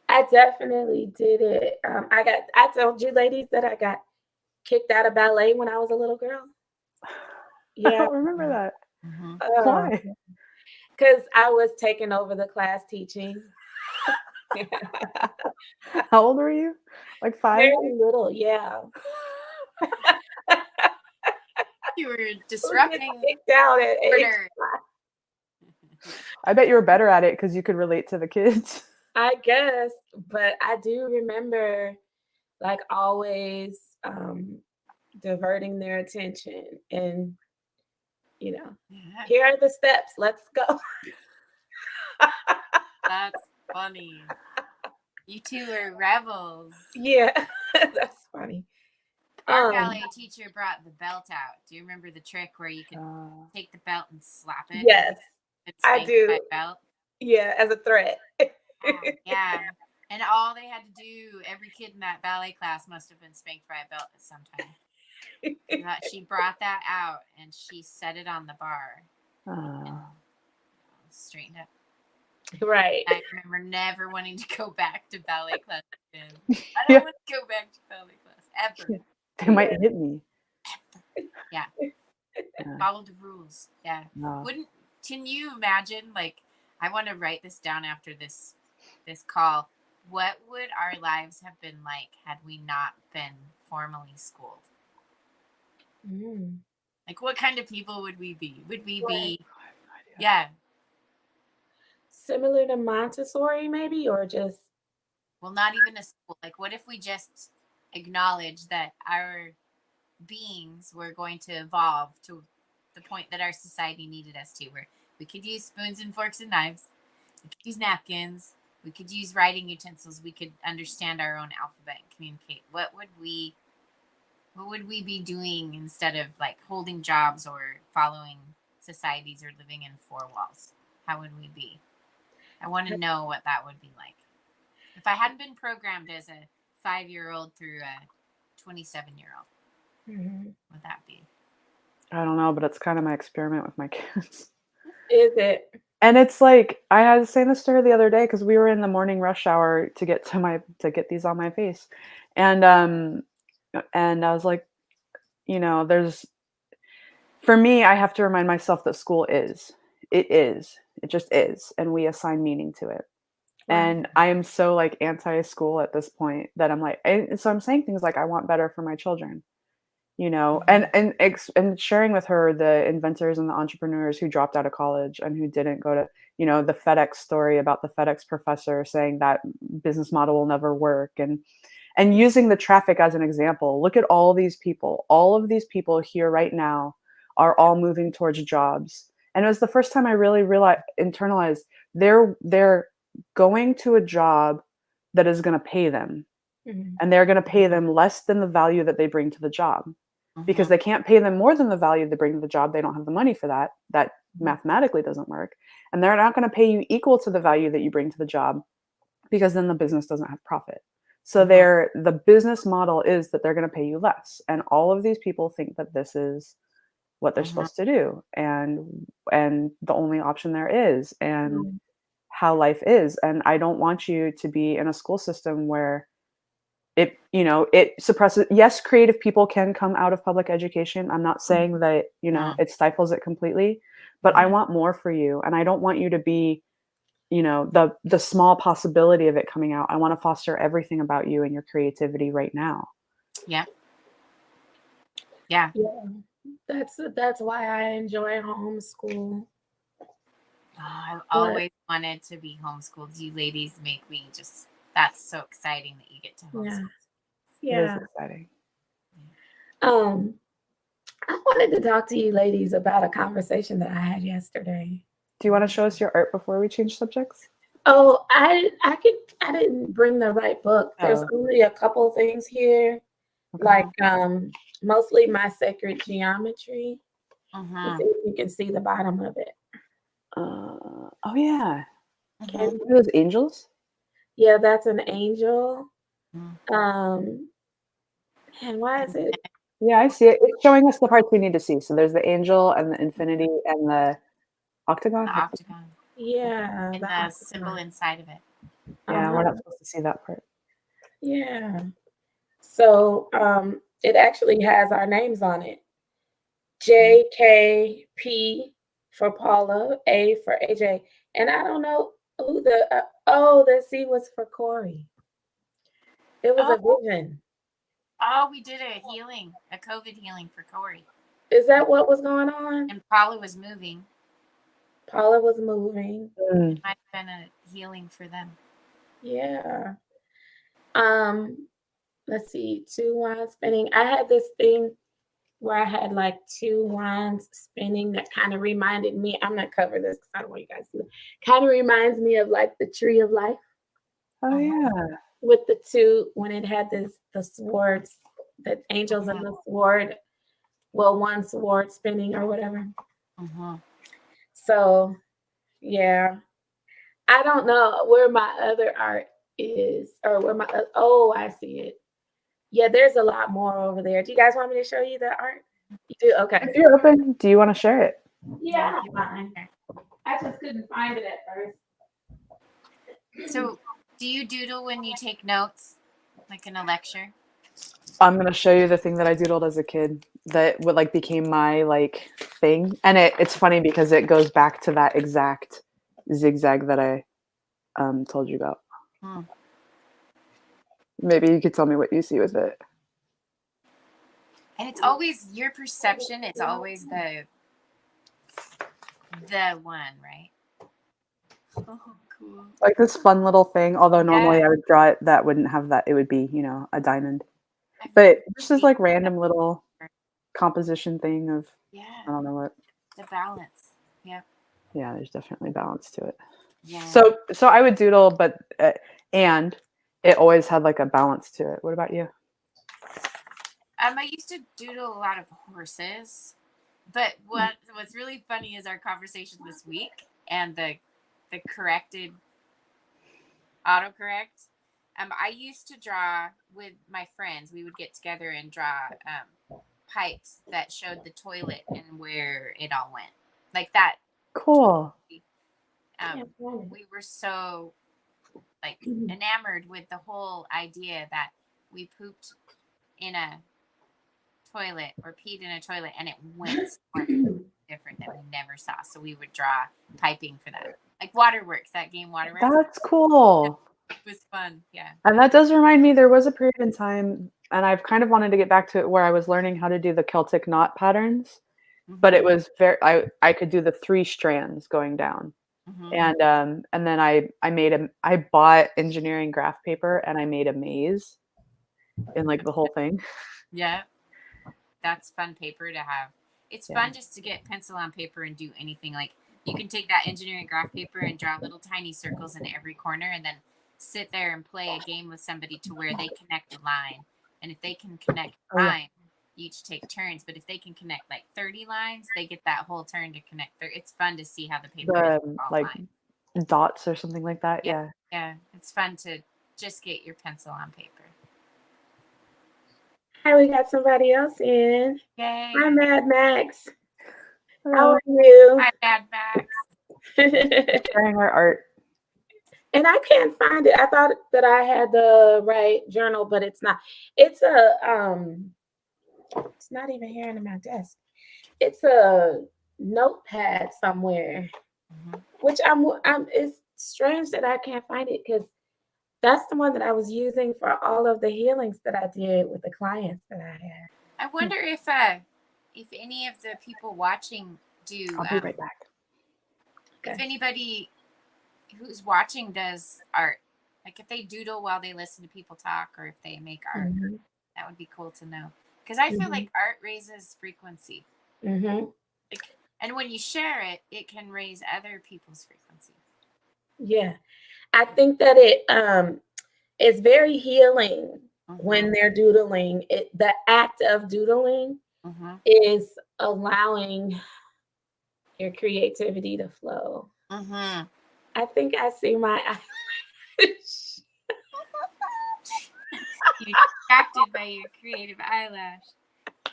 Speaker 1: I definitely did it. I told you ladies that I got kicked out of ballet when I was a little girl.
Speaker 2: I don't remember that. Why?
Speaker 1: Because I was taking over the class teaching.
Speaker 2: How old were you? Like 5?
Speaker 1: Very little, yeah.
Speaker 3: You were disrupting.
Speaker 1: Kicked out at
Speaker 3: order.
Speaker 2: I bet you were better at it because you could relate to the kids.
Speaker 1: I guess, but I do remember like always diverting their attention and, you know, here are the steps, let's go.
Speaker 3: That's funny. You two are rebels.
Speaker 1: Yeah, that's funny.
Speaker 3: Our ballet teacher brought the belt out. Do you remember the trick where you could take the belt and slap it?
Speaker 1: Yes, I do.
Speaker 3: Belt?
Speaker 1: Yeah, as a threat.
Speaker 3: Yeah. And all they had to do, every kid in that ballet class must have been spanked by a belt at some time. She brought that out and she set it on the bar. And straightened up.
Speaker 1: Right.
Speaker 3: I remember never wanting to go back to ballet class again. I don't want to go back to ballet class ever.
Speaker 2: They might hit me.
Speaker 3: Yeah. Follow the rules. Yeah.
Speaker 2: No.
Speaker 3: Can you imagine, like, I want to write this down after this call. what would our lives have been like had we not been formally schooled?
Speaker 1: Mm.
Speaker 3: Like, what kind of people would we be? Would we
Speaker 1: Right.
Speaker 3: be,
Speaker 2: I have no idea.
Speaker 3: yeah,
Speaker 1: Similar to Montessori, maybe, or just
Speaker 3: well, not even a school. Like, what if we just acknowledge that our beings were going to evolve to the point that our society needed us to, where we could use spoons and forks and knives, we could use napkins, we could use writing utensils, we could understand our own alphabet and communicate. What would we be doing instead of like holding jobs or following societies or living in four walls? How would we be? I want to know what that would be like. If I hadn't been programmed as a 5-year-old through a 27-year-old,
Speaker 1: Mhm.
Speaker 3: would that be?
Speaker 2: I don't know, but it's kind of my experiment with my kids.
Speaker 1: Is it?
Speaker 2: And it's like I had saying this to her the other day because we were in the morning rush hour to get these on my face, and I was like, there's for me, I have to remind myself that school it just is, and we assign meaning to it.
Speaker 1: Right.
Speaker 2: And I am so like anti-school at this point that I'm like, and so I'm saying things like I want better for my children. And sharing with her the inventors and the entrepreneurs who dropped out of college and who didn't go to, the FedEx story about the FedEx professor saying that business model will never work, and using the traffic as an example. Look at all these people. All of these people here right now are all moving towards jobs. And it was the first time I really internalized they're going to a job that is going to pay them,
Speaker 1: Mhm.
Speaker 2: and they're going to pay them less than the value that they bring to the job, because
Speaker 3: Mhm.
Speaker 2: they can't pay them more than the value they bring to the job. They don't have the money for that. That mathematically doesn't work. And they're not going to pay you equal to the value that you bring to the job, because then the business doesn't have profit. So the business model is that they're going to pay you less. And all of these people think that this is what they're
Speaker 3: Mhm.
Speaker 2: supposed to do. And the only option there is, and
Speaker 1: Mm.
Speaker 2: how life is. And I don't want you to be in a school system where it suppresses. Yes, creative people can come out of public education. I'm not saying that
Speaker 3: Mhm.
Speaker 2: it stifles it completely, but I want more for you, and I don't want you to be the small possibility of it coming out. I want to foster everything about you and your creativity right now.
Speaker 3: Yeah. Yeah.
Speaker 1: Yeah. That's why I enjoy homeschool.
Speaker 3: Oh, I've
Speaker 1: But
Speaker 3: always wanted to be homeschooled. You ladies make me just, that's so exciting that you get to
Speaker 1: yeah,
Speaker 3: homeschool.
Speaker 2: It is
Speaker 1: yeah.
Speaker 2: exciting.
Speaker 1: Um, I wanted to talk to you ladies about a conversation that I had yesterday.
Speaker 2: Do you want to show us your art before we change subjects?
Speaker 1: Oh, I didn't bring the right book. There's
Speaker 2: Oh,
Speaker 1: only a couple things here, like
Speaker 2: okay.
Speaker 1: mostly my sacred geometry. Let's see
Speaker 3: Mm-hmm.
Speaker 1: if you can see the bottom of it.
Speaker 2: Oh yeah.
Speaker 1: Can
Speaker 3: Mm-hmm.
Speaker 2: What are those angels?
Speaker 1: Yeah, that's an angel.
Speaker 3: Mm-hmm.
Speaker 1: Um, and why is it?
Speaker 2: Yeah, I see it. It's showing us the parts we need to see. So there's the angel and the infinity and the octagon.
Speaker 3: The octagon
Speaker 1: Yeah,
Speaker 3: and
Speaker 1: the
Speaker 3: the symbol
Speaker 1: octagon.
Speaker 3: inside of it.
Speaker 2: Yeah, we're not
Speaker 1: Uh-huh.
Speaker 2: supposed to see that part.
Speaker 1: Yeah. So it actually has our names on it. JKP for Paula, A for AJ. And I don't know who the C was for Corey. It was
Speaker 3: Oh,
Speaker 1: a vision.
Speaker 3: we did a healing, a COVID healing for Corey.
Speaker 1: Is that what was going on?
Speaker 3: And Paula was moving.
Speaker 1: Paula was moving.
Speaker 3: It might have been a healing for them.
Speaker 1: Yeah. Um, let's see, two wands spinning. I had this thing where I had like two wands spinning that kind of reminded me. I'm gonna cover this because I don't want you guys to see it. Kind of reminds me of like the tree of life
Speaker 2: Oh yeah.
Speaker 1: with the two when it had the swords, the angels and the sword. Well, one sword spinning or whatever.
Speaker 3: Mm-hmm.
Speaker 1: So yeah, I don't know where my other art is or where my oh, I see it. Yeah, there's a lot more over there. Do you guys want me to show you the art? You do? Okay.
Speaker 2: If you're open, do you want to share it?
Speaker 1: Yeah, I don't mind. I just couldn't find it at first.
Speaker 3: So, do you doodle when you take notes, like in a lecture?
Speaker 2: I'm gonna show you the thing that I doodled as a kid that became my thing, and it's funny because it goes back to that exact zigzag that I told you about.
Speaker 3: Hmm.
Speaker 2: Maybe you could tell me what you see with it.
Speaker 3: And it's always your perception is always the one, right? Oh, cool.
Speaker 2: Like this fun little thing, although normally
Speaker 3: Yeah.
Speaker 2: I would draw it that wouldn't have that. It would be, a diamond.
Speaker 3: I've
Speaker 2: But
Speaker 3: never
Speaker 2: this is
Speaker 3: seen
Speaker 2: like
Speaker 3: that.
Speaker 2: random little composition thing of,
Speaker 3: Yeah,
Speaker 2: I don't know what.
Speaker 3: the balance. Yep.
Speaker 2: Yeah, there's definitely balance to it.
Speaker 3: Yeah.
Speaker 2: So I would doodle, but and it always had like a balance to it. What about you?
Speaker 3: I used to doodle a lot of horses, but what's really funny is our conversation this week and the corrected autocorrect. I used to draw with my friends. We would get together and draw pipes that showed the toilet and where it all went, like that.
Speaker 2: Cool.
Speaker 3: We were so like enamored with the whole idea that we pooped in a toilet or peed in a toilet and it went somewhere different that we never saw. So we would draw piping for that. Like Waterworks, that game Waterworks.
Speaker 2: That's cool.
Speaker 3: It was fun. Yeah.
Speaker 2: And that does remind me, there was a period in time, and I've kind of wanted to get back to it, where I was learning how to do the Celtic knot patterns, but it was I could do the 3 strands going down. And then I bought engineering graph paper and I made a maze in like the whole thing.
Speaker 3: Yeah. That's fun paper to have. It's fun just to get pencil on paper and do anything. Like you can take that engineering graph paper and draw little tiny circles in every corner and then sit there and play a game with somebody to where they connect a line. And if they can connect a line, you each take turns. But if they can connect like 30 lines, they get that whole turn to connect. It's fun to see how the paper is all
Speaker 2: like
Speaker 3: lined.
Speaker 2: dots or something like that. Yeah.
Speaker 3: Yeah. It's fun to just get your pencil on paper.
Speaker 1: Hi, we got somebody else in.
Speaker 3: Yay.
Speaker 1: Hi, Mad Max.
Speaker 2: Hello.
Speaker 1: How are you?
Speaker 3: Hi, Mad Max.
Speaker 2: Sharing our art.
Speaker 1: And I can't find it. I thought that I had the right journal, but it's not. It's it's not even here under my desk. It's a notepad somewhere, which it's strange that I can't find it because that's the one that I was using for all of the healings that I did with the clients that I had.
Speaker 3: I wonder if any of the people watching do.
Speaker 2: I'll be right back.
Speaker 3: Okay. If anybody who's watching does art, like if they doodle while they listen to people talk, or if they make art, that would be cool to know. Because I feel like art raises frequency. Like, and when you share it, it can raise other people's frequency.
Speaker 1: Yeah, I think that it's very healing when they're doodling. The act of doodling is allowing your creativity to flow. I think I see my eyelash.
Speaker 3: You're distracted by your creative eyelash.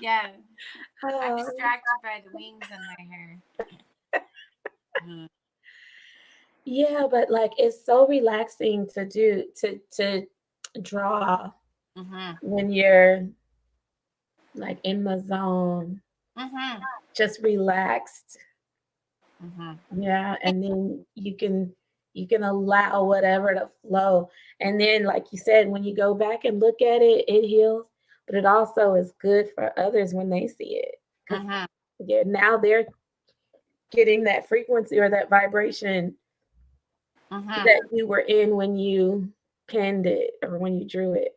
Speaker 3: Yeah. I'm distracted by the wings on my hair.
Speaker 1: Yeah, but like it's so relaxing to draw when you're like in the zone, just relaxed. Yeah, and then you can allow whatever to flow. And then, like you said, when you go back and look at it, it heals, but it also is good for others when they see it. Yeah, now they're getting that frequency or that vibration that you were in when you penned it or when you drew it.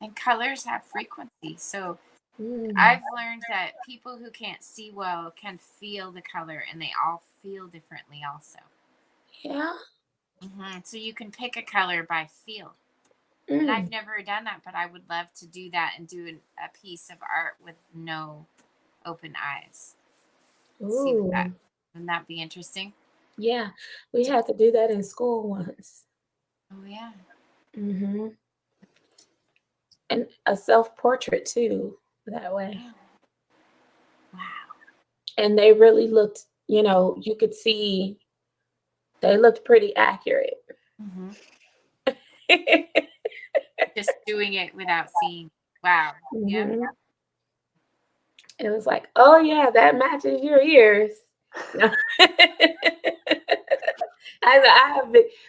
Speaker 3: And colors have frequency. So I've learned that people who can't see well can feel the color, and they all feel differently also.
Speaker 1: Yeah.
Speaker 3: So you can pick a color by feel. And I've never done that, but I would love to do that and do a piece of art with no open eyes. See that. Wouldn't that be interesting?
Speaker 1: Yeah, we had to do that in school once.
Speaker 3: Oh, yeah.
Speaker 1: And a self-portrait too, that way.
Speaker 3: Wow.
Speaker 1: And they really looked, you could see they looked pretty accurate.
Speaker 3: Just doing it without seeing. Wow. Yeah.
Speaker 1: It was like, oh yeah, that matches your ears.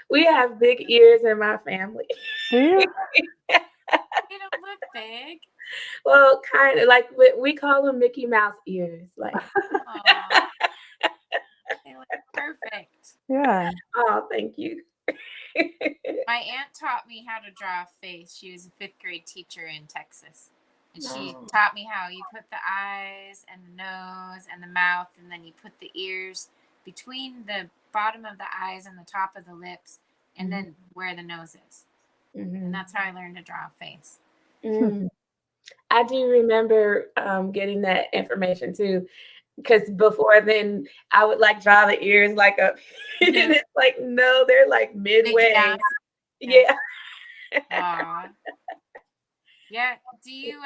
Speaker 1: We have big ears in my family.
Speaker 2: Do you?
Speaker 3: don't look big.
Speaker 1: Well, kind of like we call them Mickey Mouse ears. Like,
Speaker 3: Oh, they look perfect.
Speaker 2: Yeah.
Speaker 1: oh, thank you.
Speaker 3: My aunt taught me how to draw a face. She was a fifth grade teacher in Texas. And she
Speaker 1: No.
Speaker 3: taught me how you put the eyes and the nose and the mouth, and then you put the ears between the bottom of the eyes and the top of the lips, and then where the nose is. And that's how I learned to draw a face.
Speaker 1: Mm. I do remember getting that information too, because before then I would like draw the ears like up, and it's like no, they're like
Speaker 3: Mickey
Speaker 1: midway.
Speaker 3: Mouse.
Speaker 1: Yeah.
Speaker 3: Aw. Yeah. Do you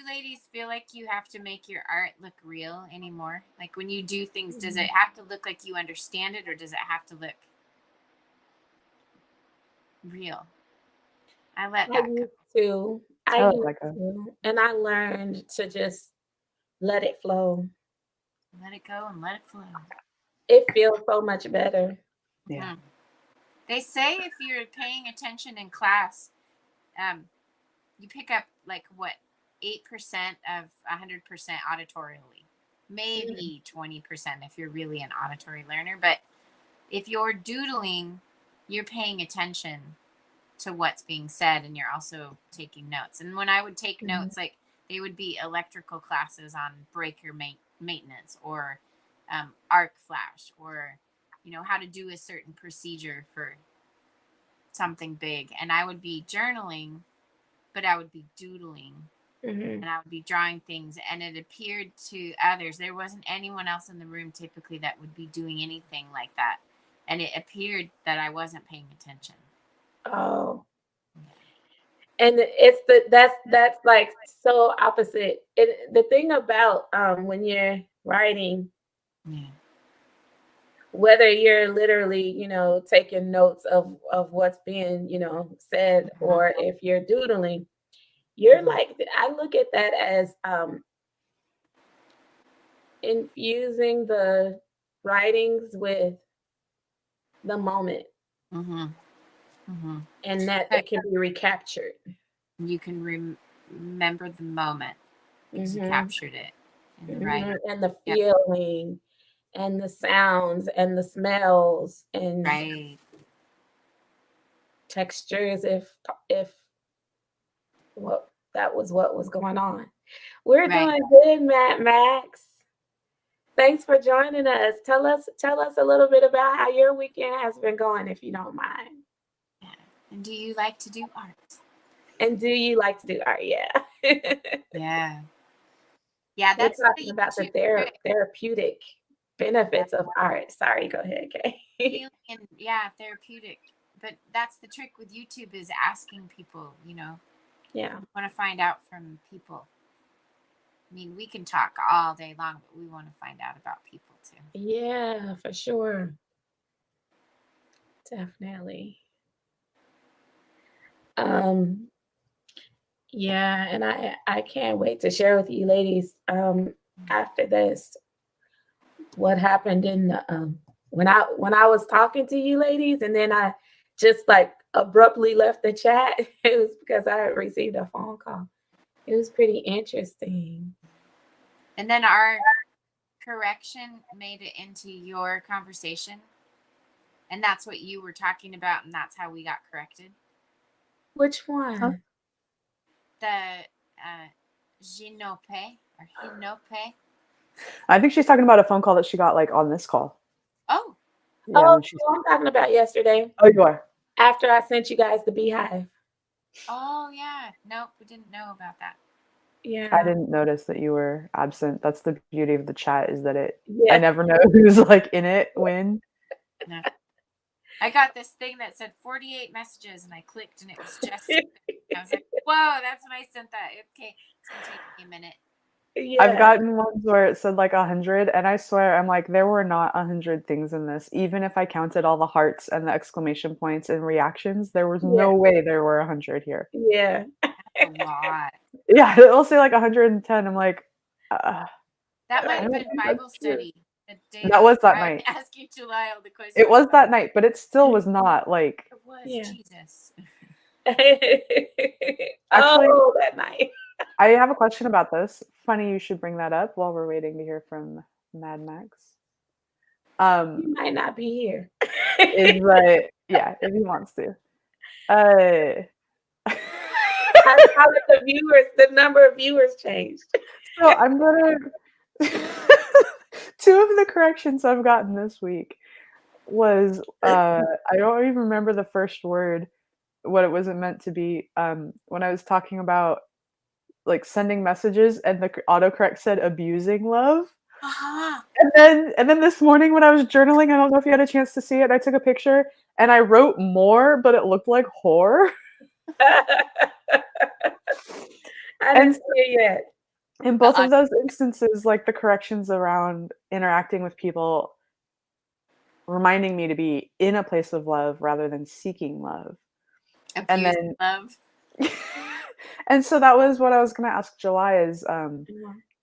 Speaker 3: ladies feel like you have to make your art look real anymore? Like when you do things, does it have to look like you understand it, or does it have to look real? I let
Speaker 1: I
Speaker 3: that go.
Speaker 1: used to. I
Speaker 2: I like
Speaker 1: used
Speaker 2: that go.
Speaker 1: to, and I learned to just let it flow.
Speaker 3: Let it go and let it flow.
Speaker 1: It feels so much better.
Speaker 2: Yeah.
Speaker 3: They say if you're paying attention in class, you pick up like what 8% of 100% auditorially, maybe 20% if you're really an auditory learner. But if you're doodling, you're paying attention to what's being said, and you're also taking notes. And when I would take notes, like they would be electrical classes on breaker maintenance, or arc flash, or how to do a certain procedure for something big, and I would be journaling, but I would be doodling, and I would be drawing things, and it appeared to others, there wasn't anyone else in the room typically that would be doing anything like that, and it appeared that I wasn't paying attention.
Speaker 1: Oh, and it's that's like so opposite. The thing about when you're writing,
Speaker 3: Yeah.
Speaker 1: whether you're literally, taking notes of what's being, said, or if you're doodling, you're like, I look at that as infusing the writings with the moment,
Speaker 3: Mm-hmm. Mm-hmm.
Speaker 1: and that
Speaker 3: But
Speaker 1: it can be recaptured.
Speaker 3: you can remember the moment because you
Speaker 1: Hmm.
Speaker 3: captured it in the writing.
Speaker 1: And the
Speaker 3: Yep.
Speaker 1: feeling and the sounds and the smells and
Speaker 3: Right.
Speaker 1: textures, if what that was what was going on. We're
Speaker 3: Right.
Speaker 1: doing good, Max. Thanks for joining us. Tell us a little bit about how your weekend has been going, if you don't mind.
Speaker 3: Yeah. And do you like to do art?
Speaker 1: And do you like to do art? Yeah.
Speaker 3: Yeah. Yeah,
Speaker 1: We're
Speaker 3: that's
Speaker 1: talking
Speaker 3: the
Speaker 1: about the
Speaker 3: YouTube trick.
Speaker 1: therapeutic benefits of art. Sorry, go ahead, Kay.
Speaker 3: Healing and therapeutic. But that's the trick with YouTube, is asking people,
Speaker 1: Yeah.
Speaker 3: want to find out from people. I mean, we can talk all day long, but we want to find out about people too.
Speaker 1: Yeah, for sure. Definitely. Um, yeah, and I can't wait to share with you ladies after this what happened in the when I was talking to you ladies, and then I just like abruptly left the chat. It was because I had received a phone call. It was pretty interesting.
Speaker 3: And then our correction made it into your conversation. And that's what you were talking about, and that's how we got corrected.
Speaker 1: Which
Speaker 2: Huh?
Speaker 1: one?
Speaker 3: The Ginope or Hinope.
Speaker 2: I think she's talking about a phone call that she got like on this call.
Speaker 3: Oh,
Speaker 2: Yeah,
Speaker 1: Oh,
Speaker 2: when she's
Speaker 1: I'm talking about yesterday
Speaker 2: Oh, you are.
Speaker 1: after I sent you guys the beehive.
Speaker 3: yeah. Nope, we didn't know about that.
Speaker 2: I
Speaker 1: Yeah.
Speaker 2: didn't notice that you were absent. That's the beauty of the chat, is that I
Speaker 1: Yeah.
Speaker 2: never know who's like in it when.
Speaker 3: No. I got this thing that said 48 messages, and I clicked, and it was just. I was like, "Whoa, that's when I sent that." Okay, it's gonna take me a minute.
Speaker 2: I've
Speaker 1: Yeah.
Speaker 2: gotten ones where it said like 100, and I swear I'm like, there were not 100 things in this. Even if I counted all the hearts and the exclamation points and reactions, there was
Speaker 1: Yeah.
Speaker 2: no way there were 100 here.
Speaker 1: Yeah.
Speaker 3: That's a lot.
Speaker 2: Yeah, it'll say like 110. I'm like,
Speaker 3: That might
Speaker 2: I
Speaker 3: have
Speaker 2: don't
Speaker 3: been
Speaker 2: think
Speaker 3: Bible
Speaker 2: that's true.
Speaker 3: study the day
Speaker 2: That was that
Speaker 3: I
Speaker 2: night.
Speaker 3: asked you July all the questions.
Speaker 2: It was that night, but it still was not like.
Speaker 3: It was
Speaker 1: Yeah.
Speaker 3: Jesus.
Speaker 2: Actually,
Speaker 1: Oh, that night.
Speaker 2: I have a question about this. Funny you should bring that up while we're waiting to hear from Mad Max.
Speaker 1: He might not be here.
Speaker 2: Is that yeah, if he wants to. Uh,
Speaker 1: I saw that the number of viewers changed.
Speaker 2: so I'm gonna two of the corrections I've gotten this week was I don't even remember the first word, what it wasn't meant to be. When I was talking about like sending messages and the autocorrect said abusing love.
Speaker 3: Uh-huh.
Speaker 2: And then this morning when I was journaling, I don't know if you had a chance to see it, I took a picture and I wrote more, but it looked like whore.
Speaker 1: I
Speaker 2: And
Speaker 1: didn't see it yet.
Speaker 2: in both of those instances, like the corrections around interacting with people reminding me to be in a place of love rather than seeking love. And
Speaker 3: Abuse
Speaker 2: then
Speaker 3: love.
Speaker 2: and so that was what I was going to ask July is
Speaker 1: Yeah.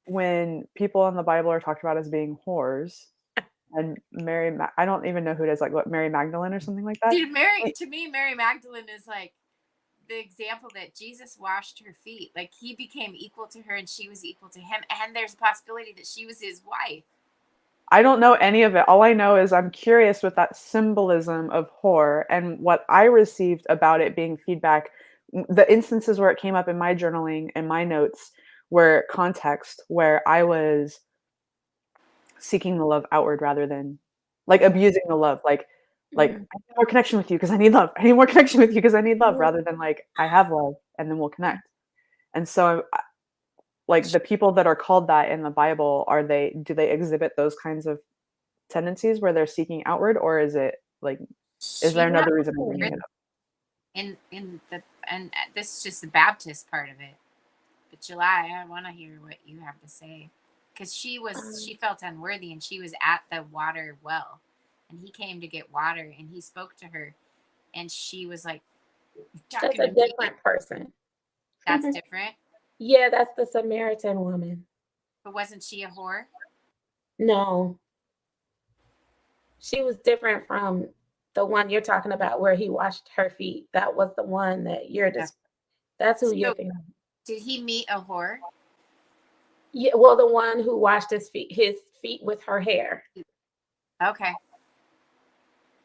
Speaker 2: when people in the Bible are talked about as being whores, and I don't even know who it is, like what, Mary Magdalene or something like that.
Speaker 3: Dude, to me, Mary Magdalene is like the example that Jesus washed her feet. Like he became equal to her and she was equal to him. And there's a possibility that she was his wife.
Speaker 2: I don't know any of it. All I know is I'm curious with that symbolism of whore and what I received about it being feedback. The instances where it came up in my journaling and my notes were context where I was seeking the love outward rather than like abusing the love. Like I
Speaker 1: Mm.
Speaker 2: need more connection with you because I need love. I need more connection with you because I need love,
Speaker 1: Yeah.
Speaker 2: rather than like I have love and then we'll connect. And so like the people that are called that in the Bible, do they exhibit those kinds of tendencies where they're seeking outward, or is it like, is there
Speaker 3: She
Speaker 2: another reason I'm bringing it up?
Speaker 3: in the and this is just the Baptist part of it. But July, I want to hear what you have to say, because she felt unworthy and she was at the water well, and he came to get water and he spoke to her, and she was like, "You're
Speaker 1: That's
Speaker 3: talking
Speaker 1: a
Speaker 3: to me."
Speaker 1: different person.
Speaker 3: That's different.
Speaker 1: Yeah, that's the Samaritan woman.
Speaker 3: But wasn't she a whore?
Speaker 1: No, she was different from the one you're talking about where he washed her feet. That was the one that
Speaker 3: Yeah.
Speaker 1: that's who you're
Speaker 3: So
Speaker 1: thinking of.
Speaker 3: did he meet a whore?
Speaker 1: Yeah, well, the one who washed his feet with her hair.
Speaker 3: Okay,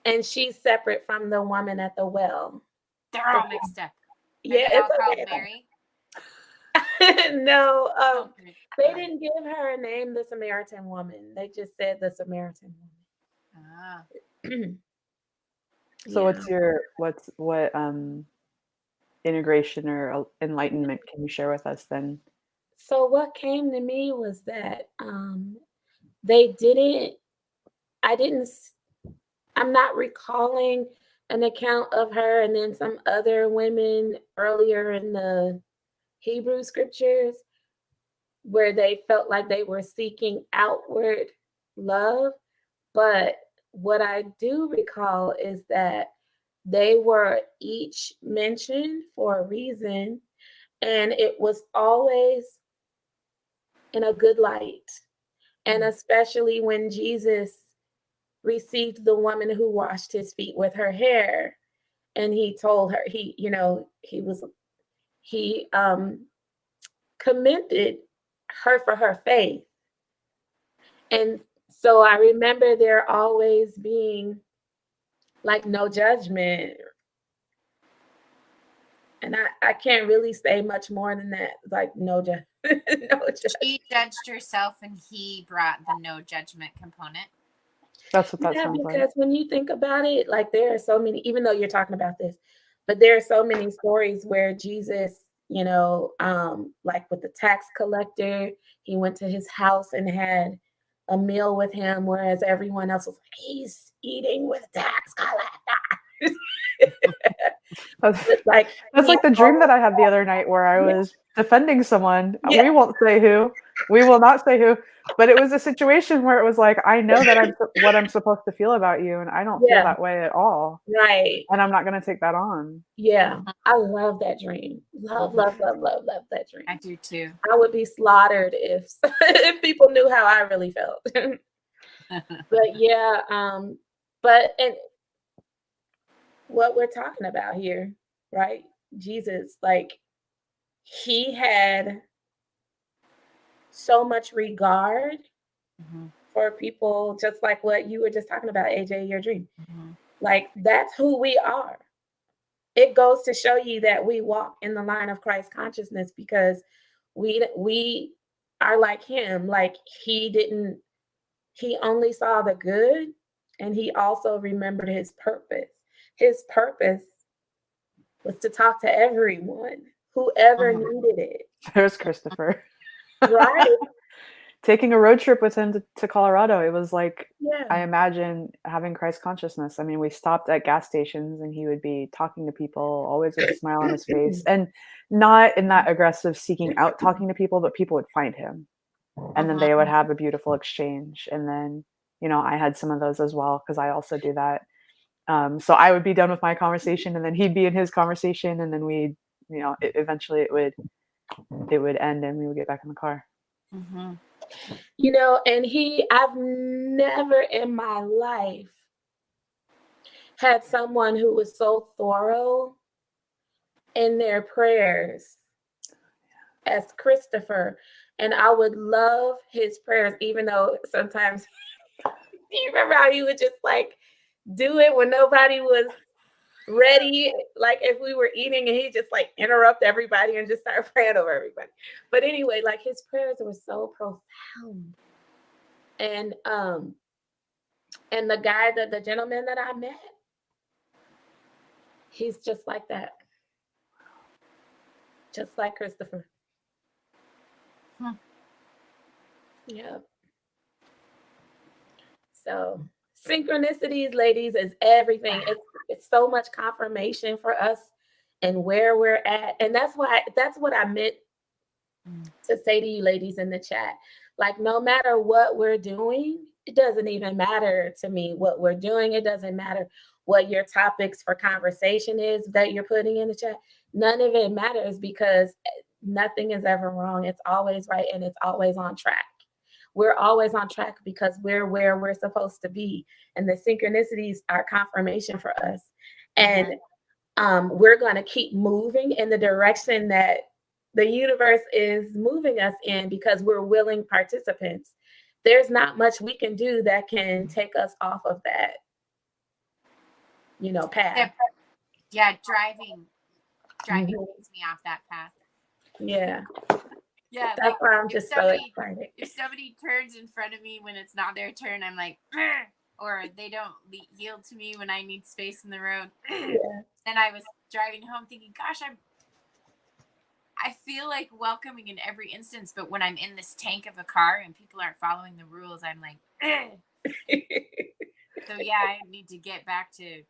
Speaker 1: And she's separate from the woman at the well.
Speaker 3: they're all mixed up. Are
Speaker 1: Yeah,
Speaker 3: they all
Speaker 1: it's
Speaker 3: called
Speaker 1: okay.
Speaker 3: Mary?
Speaker 1: No,
Speaker 3: Okay.
Speaker 1: they didn't give her a name, the Samaritan woman. They just said the Samaritan
Speaker 3: Ah.
Speaker 1: woman.
Speaker 2: So
Speaker 1: Yeah.
Speaker 2: what integration or enlightenment can you share with us then?
Speaker 1: So what came to me was that they didn't. I didn't. I'm not recalling an account of her and then some other women earlier in the Hebrew scriptures where they felt like they were seeking outward love. But what I do recall is that they were each mentioned for a reason, and it was always in a good light. And especially when Jesus received the woman who washed his feet with her hair, and he told her, he commended her for her faith. And so I remember there always being like no judgment. And I can't really say much more than that. Like no no judgment.
Speaker 3: She judged herself and he brought the no judgment component.
Speaker 2: That's what that
Speaker 1: Yeah,
Speaker 2: sounds like.
Speaker 1: because when you think about it, like there are so many, even though you're talking about this, but there are so many stories where Jesus, like with the tax collector, he went to his house and had a meal with him, whereas everyone else was like, he's eating with tax collector.
Speaker 2: That's,
Speaker 1: But like
Speaker 2: that's
Speaker 1: he
Speaker 2: like the dream that I had the other night where I
Speaker 1: yeah,
Speaker 2: was defending someone.
Speaker 1: yeah,
Speaker 2: We won't say who. We will not say who. But it was a situation where it was like, I know that what I'm supposed to feel about you, and I don't feel
Speaker 1: yeah,
Speaker 2: that way at all.
Speaker 1: right.
Speaker 2: And I'm not going to take that on.
Speaker 1: Yeah. I love that dream. Love, love, love, love, love that dream.
Speaker 3: I do too.
Speaker 1: I would be slaughtered if if people knew how I really felt. But yeah, but and what we're talking about here, right? Jesus, like he had so much regard
Speaker 3: Mhm.
Speaker 1: for people, just like what you were just talking about, AJ, your dream.
Speaker 3: Mhm.
Speaker 1: Like that's who we are. It goes to show you that we walk in the line of Christ consciousness because we are like him. Like he only saw the good and he also remembered his purpose. His purpose was to talk to everyone, whoever
Speaker 3: Mhm.
Speaker 1: needed it.
Speaker 2: There's Christopher.
Speaker 1: Right?
Speaker 2: Taking a road trip with him to Colorado, it was like, I
Speaker 1: Yeah.
Speaker 2: imagine having Christ consciousness. I mean, we stopped at gas stations and he would be talking to people, always with a smile on his face, and not in that aggressive seeking out talking to people, but people would find him. And then
Speaker 3: Mhm.
Speaker 2: they would have a beautiful exchange. And then, I had some of those as well because I also do that. So I would be done with my conversation, and then he'd be in his conversation, and then eventually it would end, and we would get back in the car.
Speaker 3: Mhm.
Speaker 1: And I've never in my life had someone who was so thorough in their prayers as Christopher. And I would love his prayers, even though sometimes you remember how he would just like do it when nobody was ready, like if we were eating and he just like interrupt everybody and just start praying over everybody. But anyway, like his prayers were so profound. And the gentleman that I met, he's just like that. Just like Christopher.
Speaker 3: Hmm.
Speaker 1: Yeah. So synchronicities, ladies, is everything.
Speaker 3: Wow.
Speaker 1: It's so much confirmation for us and where we're at. And that's what I meant
Speaker 3: Mm.
Speaker 1: to say to you ladies in the chat. Like no matter what we're doing, it doesn't even matter to me what we're doing. It doesn't matter what your topics for conversation is that you're putting in the chat. None of it matters because nothing is ever wrong. It's always right and it's always on track. We're always on track because we're where we're supposed to be. And the synchronicities are confirmation for us. And we're going to keep moving in the direction that the universe is moving us in because we're willing participants. There's not much we can do that can take us off of that, path.
Speaker 3: Yeah, driving
Speaker 1: Mhm.
Speaker 3: takes me off that path.
Speaker 1: Yeah,
Speaker 3: Yeah,
Speaker 1: that's
Speaker 3: like
Speaker 1: why I'm
Speaker 3: if
Speaker 1: just so
Speaker 3: somebody
Speaker 1: excited.
Speaker 3: if somebody turns in front of me when it's not their turn, I'm like, "Ugh," or they don't yield to me when I need space in the road.
Speaker 1: Yeah.
Speaker 3: And I was driving home thinking, gosh, I feel like welcoming in every instance, but when I'm in this tank of a car and people aren't following the rules, I'm like, ugh. So yeah, I need to get back to.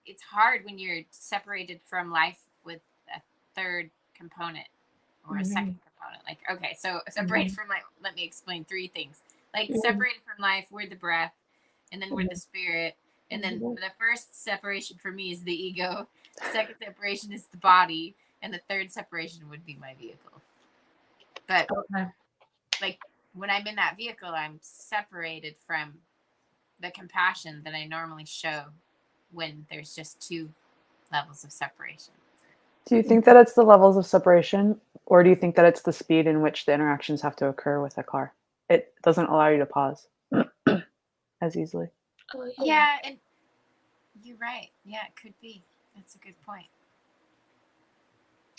Speaker 3: It's hard when you're separated from life with a third component or a second
Speaker 1: Mhm.
Speaker 3: component. Like, okay, so separated
Speaker 1: Mhm.
Speaker 3: from life. Let me explain three things. Like
Speaker 1: Mhm.
Speaker 3: separated from life, we're the breath, and then we're the spirit. And then
Speaker 1: Mhm.
Speaker 3: the first separation for me is the ego. Second separation is the body, and the third separation would be my vehicle. But
Speaker 1: Okay.
Speaker 3: like when I'm in that vehicle, I'm separated from the compassion that I normally show when there's just two levels of separation.
Speaker 2: Do you think that it's the levels of separation, or do you think that it's the speed in which the interactions have to occur with a car? It doesn't allow you to pause as easily.
Speaker 1: Oh yeah.
Speaker 3: Yeah, and you're right. Yeah, it could be. That's a good point.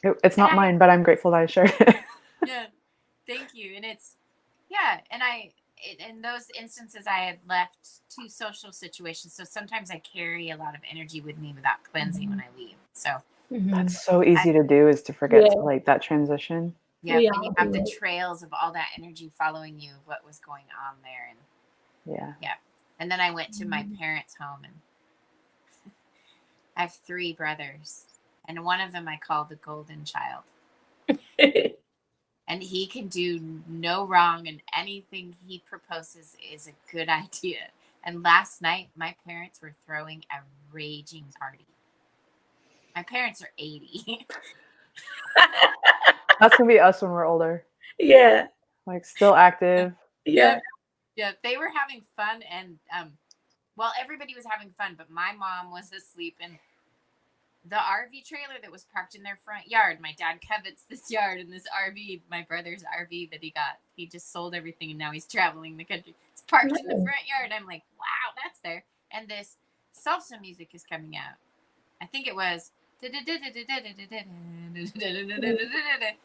Speaker 2: It's
Speaker 3: And
Speaker 2: not mine, but I'm grateful that I shared it.
Speaker 3: yeah, thank you. And yeah, and in those instances, I had left two social situations. So sometimes I carry a lot of energy with me without cleansing when
Speaker 1: Mhm.
Speaker 3: I leave. So,
Speaker 1: Mhm.
Speaker 2: That's so easy to do, is to forget
Speaker 1: Yeah,
Speaker 2: to like that transition.
Speaker 3: yep.
Speaker 1: we
Speaker 3: And you
Speaker 1: all
Speaker 3: have
Speaker 1: do
Speaker 3: the
Speaker 1: it.
Speaker 3: trails of all that energy following you of what was going on there. And
Speaker 2: Yeah.
Speaker 3: yeah. And then I went to my
Speaker 1: Mhm.
Speaker 3: parents' home, and I have three brothers. And one of them I call the golden child. And he can do no wrong, and anything he proposes is a good idea. And last night, my parents were throwing a raging party. My parents are 80.
Speaker 2: That's gonna be us when we're older.
Speaker 1: Yeah,
Speaker 2: Like still active.
Speaker 1: yeah.
Speaker 3: Yep. Yep. They were having fun, and well, everybody was having fun, but my mom was asleep, and the RV trailer that was parked in their front yard. My dad covets this yard and this RV, my brother's RV that he got. He just sold everything and now he's traveling the country. It's parked in the
Speaker 1: No.
Speaker 3: front yard. I'm like, wow, that's there. And this salsa music is coming out. I think it was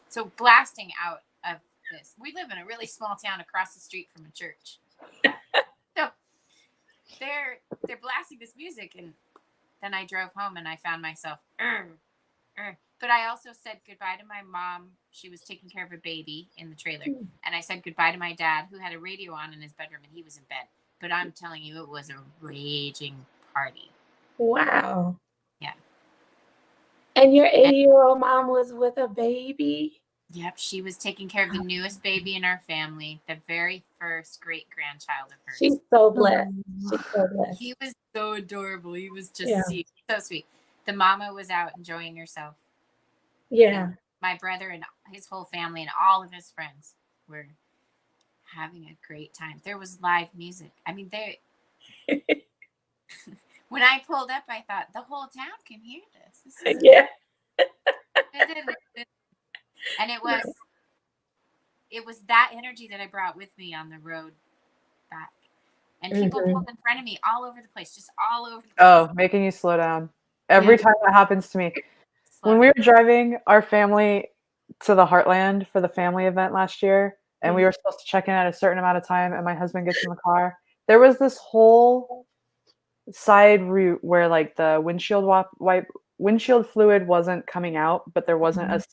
Speaker 3: so blasting out of this. We live in a really small town across the street from a church. So they're blasting this music, and then I drove home and I found myself but I also said goodbye to my mom. She was taking care of a baby in the trailer. And I said goodbye to my dad, who had a radio on in his bedroom and he was in bed. But I'm telling you, it was a raging party.
Speaker 1: Wow.
Speaker 3: Yeah.
Speaker 1: And your 80-year-old mom was with a baby?
Speaker 3: Yep, she was taking care of the newest baby in our family, the very first great grandchild of hers.
Speaker 1: She's so blessed. She's so blessed.
Speaker 3: He was so adorable. He was just
Speaker 1: Yeah.
Speaker 3: so sweet. The mama was out enjoying herself.
Speaker 1: Yeah.
Speaker 3: And my brother and his whole family and all of his friends were having a great time. There was live music. I mean, when I pulled up, I thought the whole town can hear this. This is
Speaker 1: Yeah.
Speaker 3: And it was that energy that I brought with me on the road back. And people pulled in front of me all over the place, just all over the place.
Speaker 2: Oh, making you slow down. Every time that happens to me. When we were driving our family to the Heartland for the family event last year, and we were supposed to check in at a certain amount of time, and my husband gets in the car, there was this whole side route where like the windshield fluid wasn't coming out, but there wasn't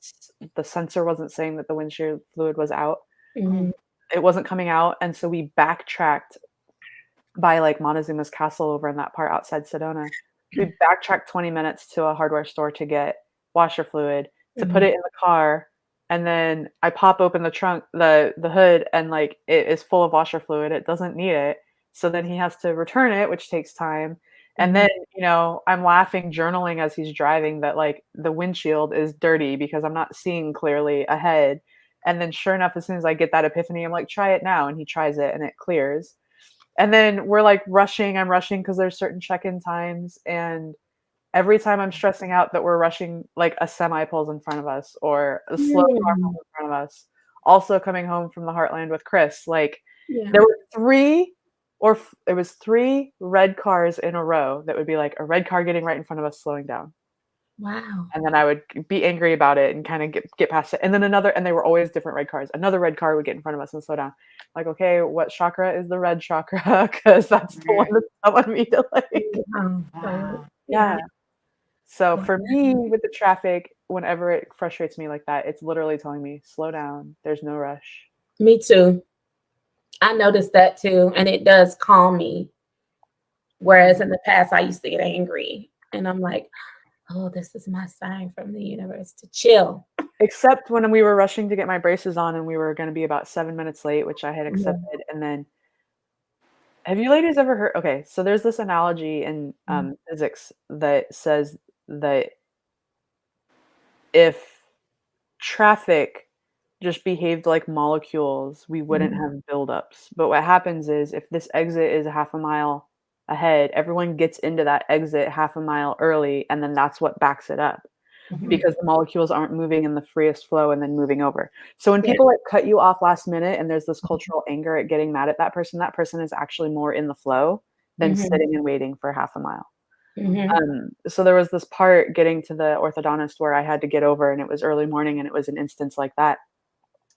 Speaker 2: the sensor wasn't saying that the windshield fluid was out. It wasn't coming out, and so we backtracked by like Montezuma's Castle over in that part outside Sedona. We backtracked 20 minutes to a hardware store to get washer fluid to put it in the car, and then I pop open the trunk, the hood, and like it is full of washer fluid. It doesn't need it. So then he has to return it, which takes time. And then, I'm laughing, journaling as he's driving that like the windshield is dirty because I'm not seeing clearly ahead. And then sure enough, as soon as I get that epiphany, I'm like, try it now. And he tries it and it clears. And then we're like I'm rushing because there's certain check-in times. And every time I'm stressing out that we're rushing, like a semi pulls in front of us or a slow car pulls in front of us. Also coming home from the Heartland with Chris, like there were three red cars in a row that would be like a red car getting right in front of us, slowing down.
Speaker 1: Wow.
Speaker 2: And then I would be angry about it and kind of get past it. And then and they were always different red cars. Another red car would get in front of us and slow down. Like, okay, what chakra is the red chakra? Because that's the one that's telling me to like. Yeah. So for me, with the traffic, whenever it frustrates me like that, it's literally telling me, slow down. There's no rush.
Speaker 1: Me too. I noticed that too. And it does calm me. Whereas in the past, I used to get angry. And I'm like, oh, this is my sign from the universe to chill.
Speaker 2: Except when we were rushing to get my braces on and we were going to be about 7 minutes late, which I had accepted. And then, have you ladies ever heard? Okay, so there's this analogy in physics that says that if traffic just behaved like molecules, we wouldn't have buildups. But what happens is if this exit is a half a mile ahead, everyone gets into that exit half a mile early, and then that's what backs it up because the molecules aren't moving in the freest flow and then moving over. So when people like cut you off last minute and there's this cultural anger at getting mad at that person is actually more in the flow than sitting and waiting for half a mile. So there was this part getting to the orthodontist where I had to get over, and it was early morning, and it was an instance like that.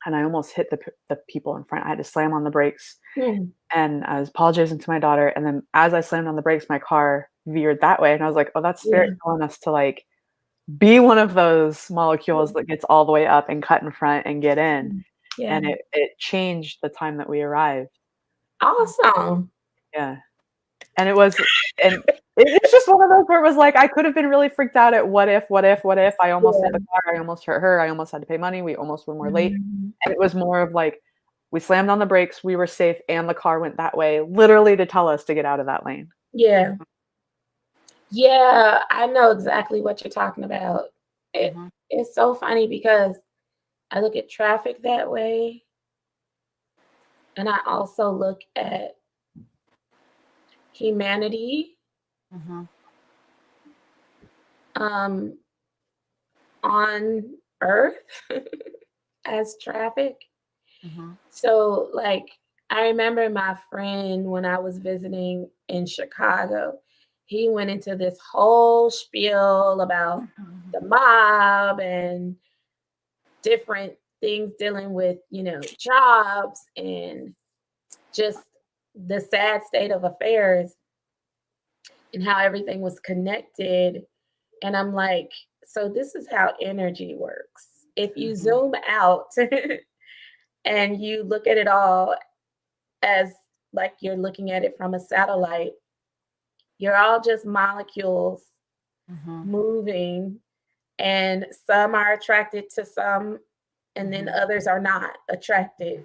Speaker 2: And I almost hit the people in front. I had to slam on the brakes, and I was apologizing to my daughter. And then as I slammed on the brakes, my car veered that way, and I was like, "Oh, that's spirit telling us to like be one of those molecules that gets all the way up and cut in front and get in." And it changed the time that we arrived.
Speaker 1: Awesome.
Speaker 2: Yeah. And it's just one of those where it was like, I could have been really freaked out at what if, I almost hit the car, I almost hurt her, I almost had to pay money, we almost were more late. And it was more of like, we slammed on the brakes, we were safe, and the car went that way, literally to tell us to get out of that lane.
Speaker 1: Yeah. Yeah, I know exactly what you're talking about. It's so funny because I look at traffic that way. And I also look at humanity. um, on Earth as traffic.
Speaker 3: Mm-hmm.
Speaker 1: So, like, I remember my friend when I was visiting in Chicago, he went into this whole spiel about the mob and different things dealing with, jobs and just the sad state of affairs and how everything was connected. And I'm like, so this is how energy works. If you
Speaker 3: Mm-hmm.
Speaker 1: zoom out and you look at it all as like you're looking at it from a satellite, you're all just molecules
Speaker 3: Mm-hmm.
Speaker 1: moving, and some are attracted to some, and then
Speaker 3: Mm-hmm.
Speaker 1: others are not attracted.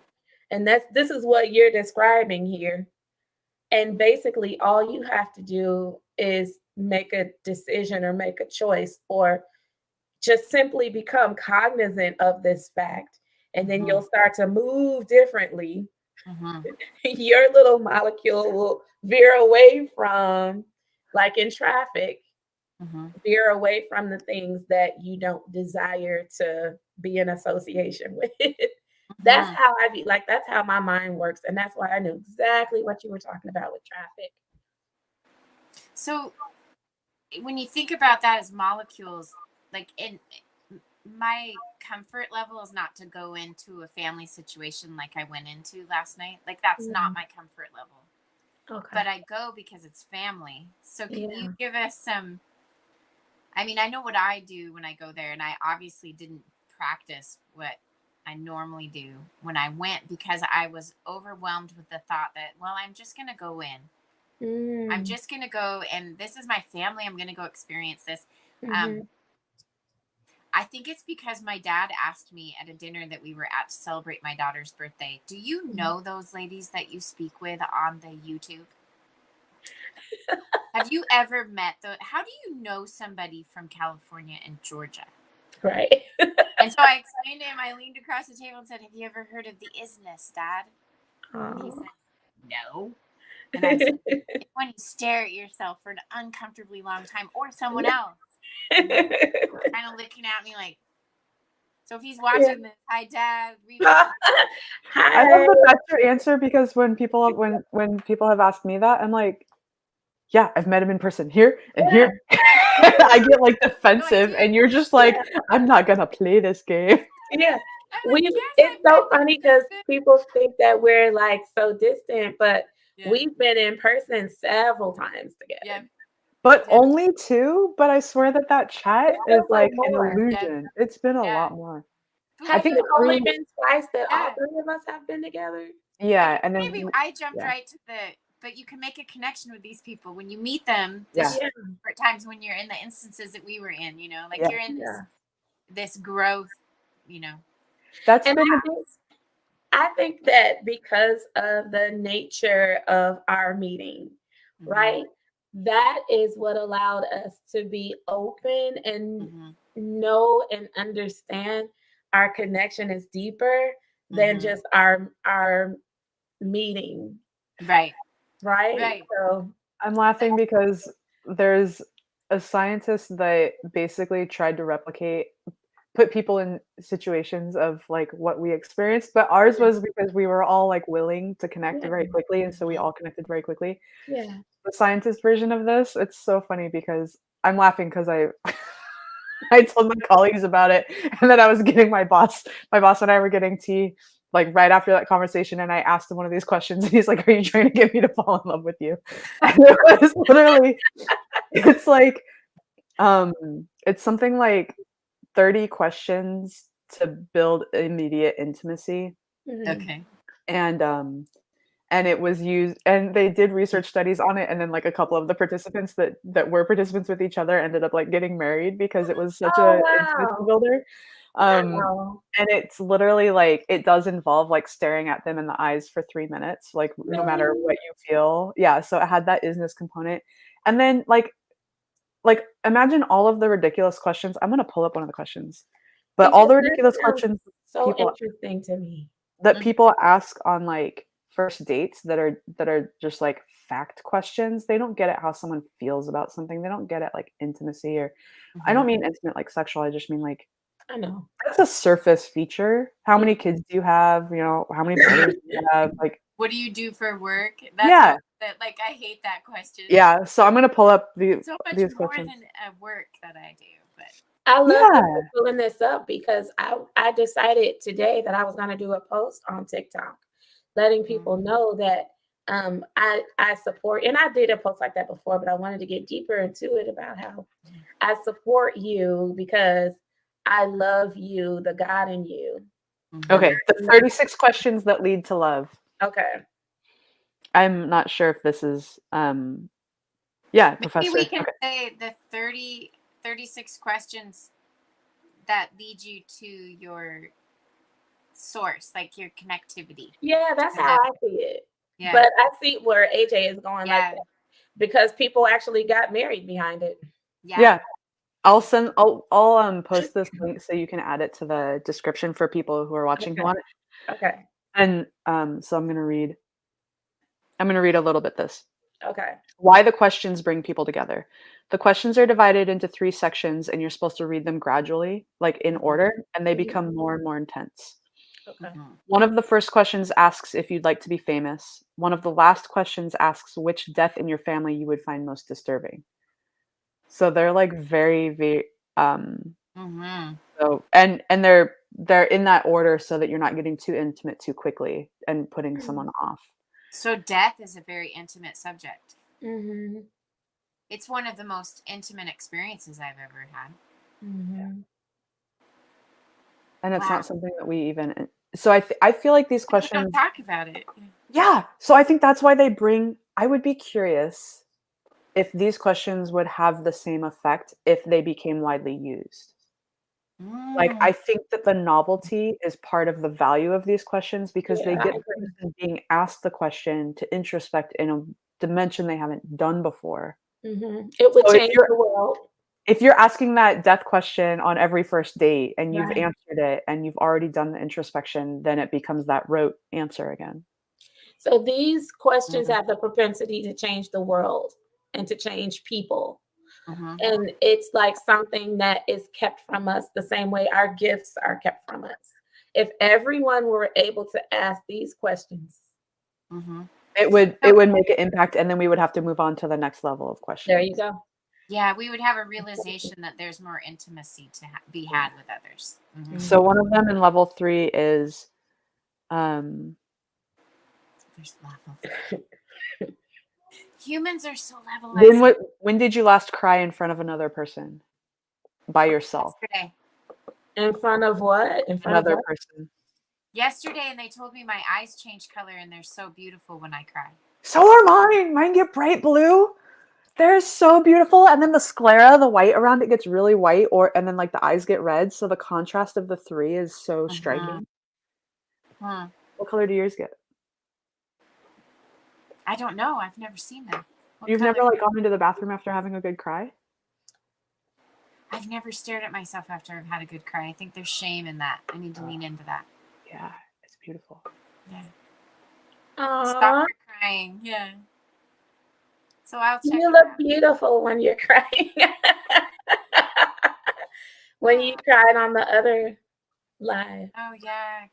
Speaker 1: And this is what you're describing here. And basically, all you have to do is make a decision or make a choice or just simply become cognizant of this fact. And then
Speaker 3: Mm-hmm.
Speaker 1: you'll start to move differently.
Speaker 3: Mm-hmm.
Speaker 1: Your little molecule will veer away from, like in traffic,
Speaker 3: Mm-hmm.
Speaker 1: veer away from the things that you don't desire to be in association with. That's
Speaker 3: Mm-hmm.
Speaker 1: how I be like, that's how my mind works. And that's why I knew exactly what you were talking about with traffic.
Speaker 3: So when you think about that as molecules, like in my comfort level is not to go into a family situation like I went into last night. Like that's not
Speaker 1: Mhm.
Speaker 3: my comfort level.
Speaker 1: Okay.
Speaker 3: But I go because it's family. So can you
Speaker 1: Yeah.
Speaker 3: give us some, I mean, I know what I do when I go there, and I obviously didn't practice what I normally do when I went because I was overwhelmed with the thought that, well, I'm just going to go in. I'm
Speaker 1: Mm.
Speaker 3: just going to go, and this is my family. I'm going to go experience this. Um,
Speaker 1: Mhm.
Speaker 3: I think it's because my dad asked me at a dinner that we were at to celebrate my daughter's birthday. Do you
Speaker 1: Mhm.
Speaker 3: know those ladies that you speak with on the YouTube? Have you ever met the? How do you know somebody from California and Georgia?
Speaker 1: Right.
Speaker 3: And so I explained to him. I leaned across the table and said, "Have you ever heard of the isness, Dad?" And he
Speaker 1: Oh.
Speaker 3: said, "No." And I said, "It's when you stare at yourself for an uncomfortably long time, or someone else." And he's kind of looking at me like, so if he's
Speaker 1: Yeah.
Speaker 3: watching this, hi, Dad. We've had
Speaker 2: I love
Speaker 1: Hi.
Speaker 2: that that's your answer because when people have asked me that, I'm like, "Yeah, I've met him in person here and
Speaker 1: Yeah.
Speaker 2: here."
Speaker 1: Yeah.
Speaker 2: I get, like,
Speaker 3: no, I
Speaker 2: defensive,
Speaker 3: do.
Speaker 2: and you're just like,
Speaker 1: Yeah.
Speaker 2: "I'm not gonna play this game."
Speaker 1: Yeah.
Speaker 3: I'm like,
Speaker 1: We
Speaker 3: yes,
Speaker 1: It's
Speaker 3: I've met
Speaker 1: so
Speaker 3: them
Speaker 1: funny
Speaker 3: in
Speaker 1: because
Speaker 3: person.
Speaker 1: people think that we're, like, so distant, but
Speaker 3: Yeah,
Speaker 1: we've been in person several times
Speaker 3: yeah,
Speaker 1: together.
Speaker 2: But
Speaker 3: yeah,
Speaker 2: only 2, but I swear that that
Speaker 1: It
Speaker 2: chat is,
Speaker 1: feels like
Speaker 2: like, an
Speaker 1: more.
Speaker 3: yeah,
Speaker 2: illusion. It's been a
Speaker 3: yeah.
Speaker 2: lot more.
Speaker 3: But
Speaker 2: I
Speaker 1: Has
Speaker 3: we
Speaker 2: think
Speaker 1: it
Speaker 3: go,
Speaker 1: only
Speaker 2: through
Speaker 1: been twice that all
Speaker 3: yeah.
Speaker 1: 3 of us have been together?
Speaker 3: I
Speaker 2: yeah,
Speaker 3: can
Speaker 2: and
Speaker 3: say
Speaker 2: then
Speaker 3: I jumped
Speaker 2: yeah,
Speaker 3: right to the, but you can make a connection with these people when you meet them.
Speaker 2: yeah,
Speaker 3: There's
Speaker 1: Yeah,
Speaker 3: different times when you're in the instances that we were in, like
Speaker 2: yeah.
Speaker 3: you're in
Speaker 1: yeah.
Speaker 3: this growth, you know.
Speaker 2: That's
Speaker 1: And
Speaker 2: been the
Speaker 1: I think that because of the nature of our meeting,
Speaker 3: Mm-hmm,
Speaker 1: right? That is what allowed us to be open and
Speaker 3: mm-hmm,
Speaker 1: know and understand our connection is deeper than
Speaker 3: mm-hmm.
Speaker 1: just our meeting,
Speaker 3: Right,
Speaker 1: right?
Speaker 3: right.
Speaker 1: So
Speaker 2: I'm laughing because there's a scientist that basically tried to replicate put people in situations of, like, what we experienced, but ours
Speaker 1: yeah,
Speaker 2: was because we were all, like, willing to connect
Speaker 1: yeah,
Speaker 2: very quickly, and so we
Speaker 3: Mm-hmm.
Speaker 2: all connected very quickly.
Speaker 1: yeah.
Speaker 2: The scientist version of this, it's so funny because I'm laughing because I I told my colleagues about it, and then I was getting my boss and I were getting tea, like, right after that conversation, and I asked him one of these questions, and he's like, "Are you trying to get me to fall in love with you?" And it was literally it's like, um, it's something like 30 questions to build immediate intimacy,
Speaker 1: Mhm.
Speaker 3: Okay.
Speaker 2: and, um and it was used and they did research studies on it, and then, like, a couple of the participants that were participants with each other ended up, like, getting married because it was such
Speaker 1: Oh,
Speaker 2: a intimacy
Speaker 1: wow.
Speaker 2: builder,
Speaker 1: Wow.
Speaker 2: and it's literally, like it does involve, like, staring at them in the eyes for 3 minutes, like, no matter
Speaker 1: Really?
Speaker 2: what you feel. Yeah, so it had that isness component, and then, like, imagine all of the ridiculous questions I'm gonna pull up one of the questions, but all
Speaker 1: Because
Speaker 2: the
Speaker 1: this
Speaker 2: ridiculous
Speaker 1: sounds
Speaker 2: questions
Speaker 1: so
Speaker 2: people
Speaker 1: interesting to me.
Speaker 2: that
Speaker 3: Mhm,
Speaker 2: people ask on, like, first dates that are just like fact questions. They don't get at how someone feels about something. They don't get at like intimacy or I don't mean intimate like sexual. I just mean like
Speaker 1: I know.
Speaker 2: that's a surface feature. How many kids do you have? You know, how many brothers do you have? Like,
Speaker 3: what do you do for work? That's
Speaker 2: yeah,
Speaker 3: that, like, I hate that question.
Speaker 2: yeah. So I'm gonna pull up
Speaker 3: So much
Speaker 2: these
Speaker 3: more
Speaker 2: questions.
Speaker 3: than a work that I do, but
Speaker 1: I love that
Speaker 2: Yeah.
Speaker 1: you're pulling this up because I decided today that I was gonna do a post on TikTok, letting people know that I support, and I did a post like that before, but I wanted to get deeper into it about how I support you because I love you, the God in you.
Speaker 2: Okay. The 36 questions that lead to love.
Speaker 1: Okay.
Speaker 2: I'm not sure if this is
Speaker 3: maybe
Speaker 2: Professor.
Speaker 3: we can
Speaker 2: Okay.
Speaker 3: say the 36 questions that lead you to your source, like your connectivity.
Speaker 1: Yeah, that's how I see it.
Speaker 3: Yeah.
Speaker 1: But I see where AJ is going like
Speaker 3: Yeah.
Speaker 1: that because people actually got married behind it.
Speaker 2: Yeah. I'll post this link so you can add it to the description for people who are watching who want it.
Speaker 1: Okay.
Speaker 2: And so I'm gonna read a little bit this.
Speaker 1: Okay.
Speaker 2: Why the questions bring people together. The questions are divided into 3 sections and you're supposed to read them gradually, like in order, and they become more and more intense.
Speaker 1: Okay.
Speaker 2: One of the first questions asks if you'd like to be famous. One of the last questions asks which death in your family you would find most disturbing. So they're like very, very so and they're in that order so that you're not getting too intimate too quickly and putting someone off.
Speaker 3: So death is a very intimate subject.
Speaker 1: Mm-hmm.
Speaker 3: It's one of the most intimate experiences I've ever had.
Speaker 1: Mm-hmm.
Speaker 2: And it's not something that we even so I feel like these
Speaker 3: We
Speaker 2: questions
Speaker 3: don't talk about it.
Speaker 2: Yeah, so I think that's why I would be curious if these questions would have the same effect if they became widely used. Like, I think that the novelty is part of the value of these questions because they
Speaker 1: Yeah, I
Speaker 2: get the
Speaker 1: agree.
Speaker 2: person being asked the question to introspect in a dimension they haven't done before.
Speaker 1: Mm-hmm. It would
Speaker 2: So
Speaker 1: change the world.
Speaker 2: if you're asking that death question on every first date and you've
Speaker 1: Right.
Speaker 2: answered it and you've already done the introspection, then it becomes that rote answer again.
Speaker 1: So these questions have the propensity to change the world and to change people. And it's like something that is kept from us the same way our gifts are kept from us. If everyone were able to ask these questions,
Speaker 2: It would make an impact, and then we would have to move on to the next level of
Speaker 1: there you
Speaker 2: questions.
Speaker 1: go.
Speaker 3: Yeah, we would have a realization that there's more intimacy to be had with others.
Speaker 2: So one of them in level 3 is,
Speaker 3: There's levels. Humans are so levelized.
Speaker 2: when did you last cry in front of another person by yourself?
Speaker 3: Yesterday.
Speaker 1: In front of what? In front of
Speaker 2: Another
Speaker 1: what?
Speaker 2: person.
Speaker 3: Yesterday, and they told me my eyes change color and they're so beautiful when I cry.
Speaker 2: So are mine. Mine get bright blue. They're so beautiful, and then the sclera, the white around it gets really white, and then like the eyes get red. So the contrast of the 3 is so striking. What color do yours get?
Speaker 3: I don't know. I've never seen them.
Speaker 2: You've never like gone into the bathroom after having a good cry?
Speaker 3: I've never stared at myself after I've had a good cry. I think there's shame in that. I need to lean into that.
Speaker 2: Yeah, it's beautiful.
Speaker 3: Yeah.
Speaker 1: Aww.
Speaker 3: Stop your crying. Yeah. So I'll check.
Speaker 1: You look beautiful when you're crying. When you cried on the other live.
Speaker 3: Oh yeah.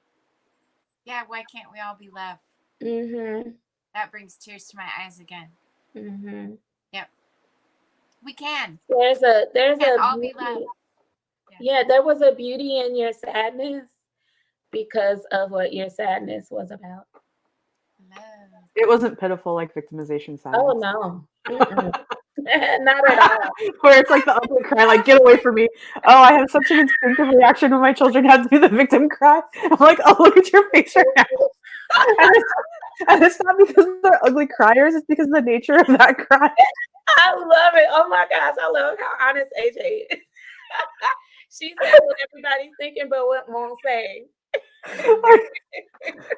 Speaker 3: Yeah, why can't we all be loved?
Speaker 1: Mm-hmm.
Speaker 3: That brings tears to my eyes again.
Speaker 1: Mm-hmm.
Speaker 3: Yep. We can.
Speaker 1: There's a
Speaker 3: all be
Speaker 1: beauty.
Speaker 3: loved.
Speaker 1: Yeah, there was a beauty in your sadness because of what your sadness was about.
Speaker 3: Love.
Speaker 2: It wasn't pitiful like victimization sadness.
Speaker 1: Oh no. Not at all.
Speaker 2: Where it's like the ugly cry, like, get away from me. Oh, I have such an instinctive reaction when my children have to do the victim cry. I'm like, oh, look at your face right now. And it's not because they're ugly criers, it's because of the nature of that cry.
Speaker 1: I love it. Oh my gosh, I love how honest AJ is. She said what everybody's thinking, but what won't say.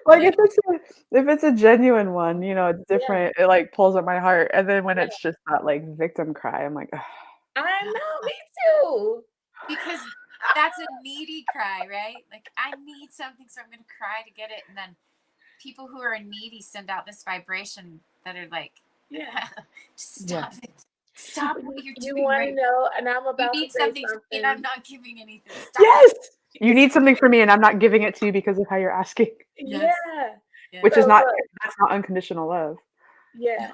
Speaker 2: Like if it's a genuine one, you know, it's different. It like pulls at my heart. And then when it's just that like victim cry, I'm like, ugh.
Speaker 1: I know, me too.
Speaker 3: Because that's a needy cry, right? Like I need something, so I'm gonna cry to get it, and then people who are needy send out this vibration that are like,
Speaker 1: Yeah.
Speaker 3: just
Speaker 2: Yeah.
Speaker 3: stop it. Stop what you're
Speaker 1: You
Speaker 3: doing
Speaker 1: want to
Speaker 3: right.
Speaker 1: know, and I'm
Speaker 3: You
Speaker 1: about to
Speaker 3: need
Speaker 1: say
Speaker 3: something from me and I'm not giving anything. Stop.
Speaker 2: Yes. You need something from me, and I'm not giving it to you because of how you're asking,
Speaker 3: Yes.
Speaker 1: Yeah.
Speaker 3: Yes.
Speaker 2: which is
Speaker 1: So
Speaker 2: not
Speaker 1: look,
Speaker 2: that's not unconditional love.
Speaker 1: yeah.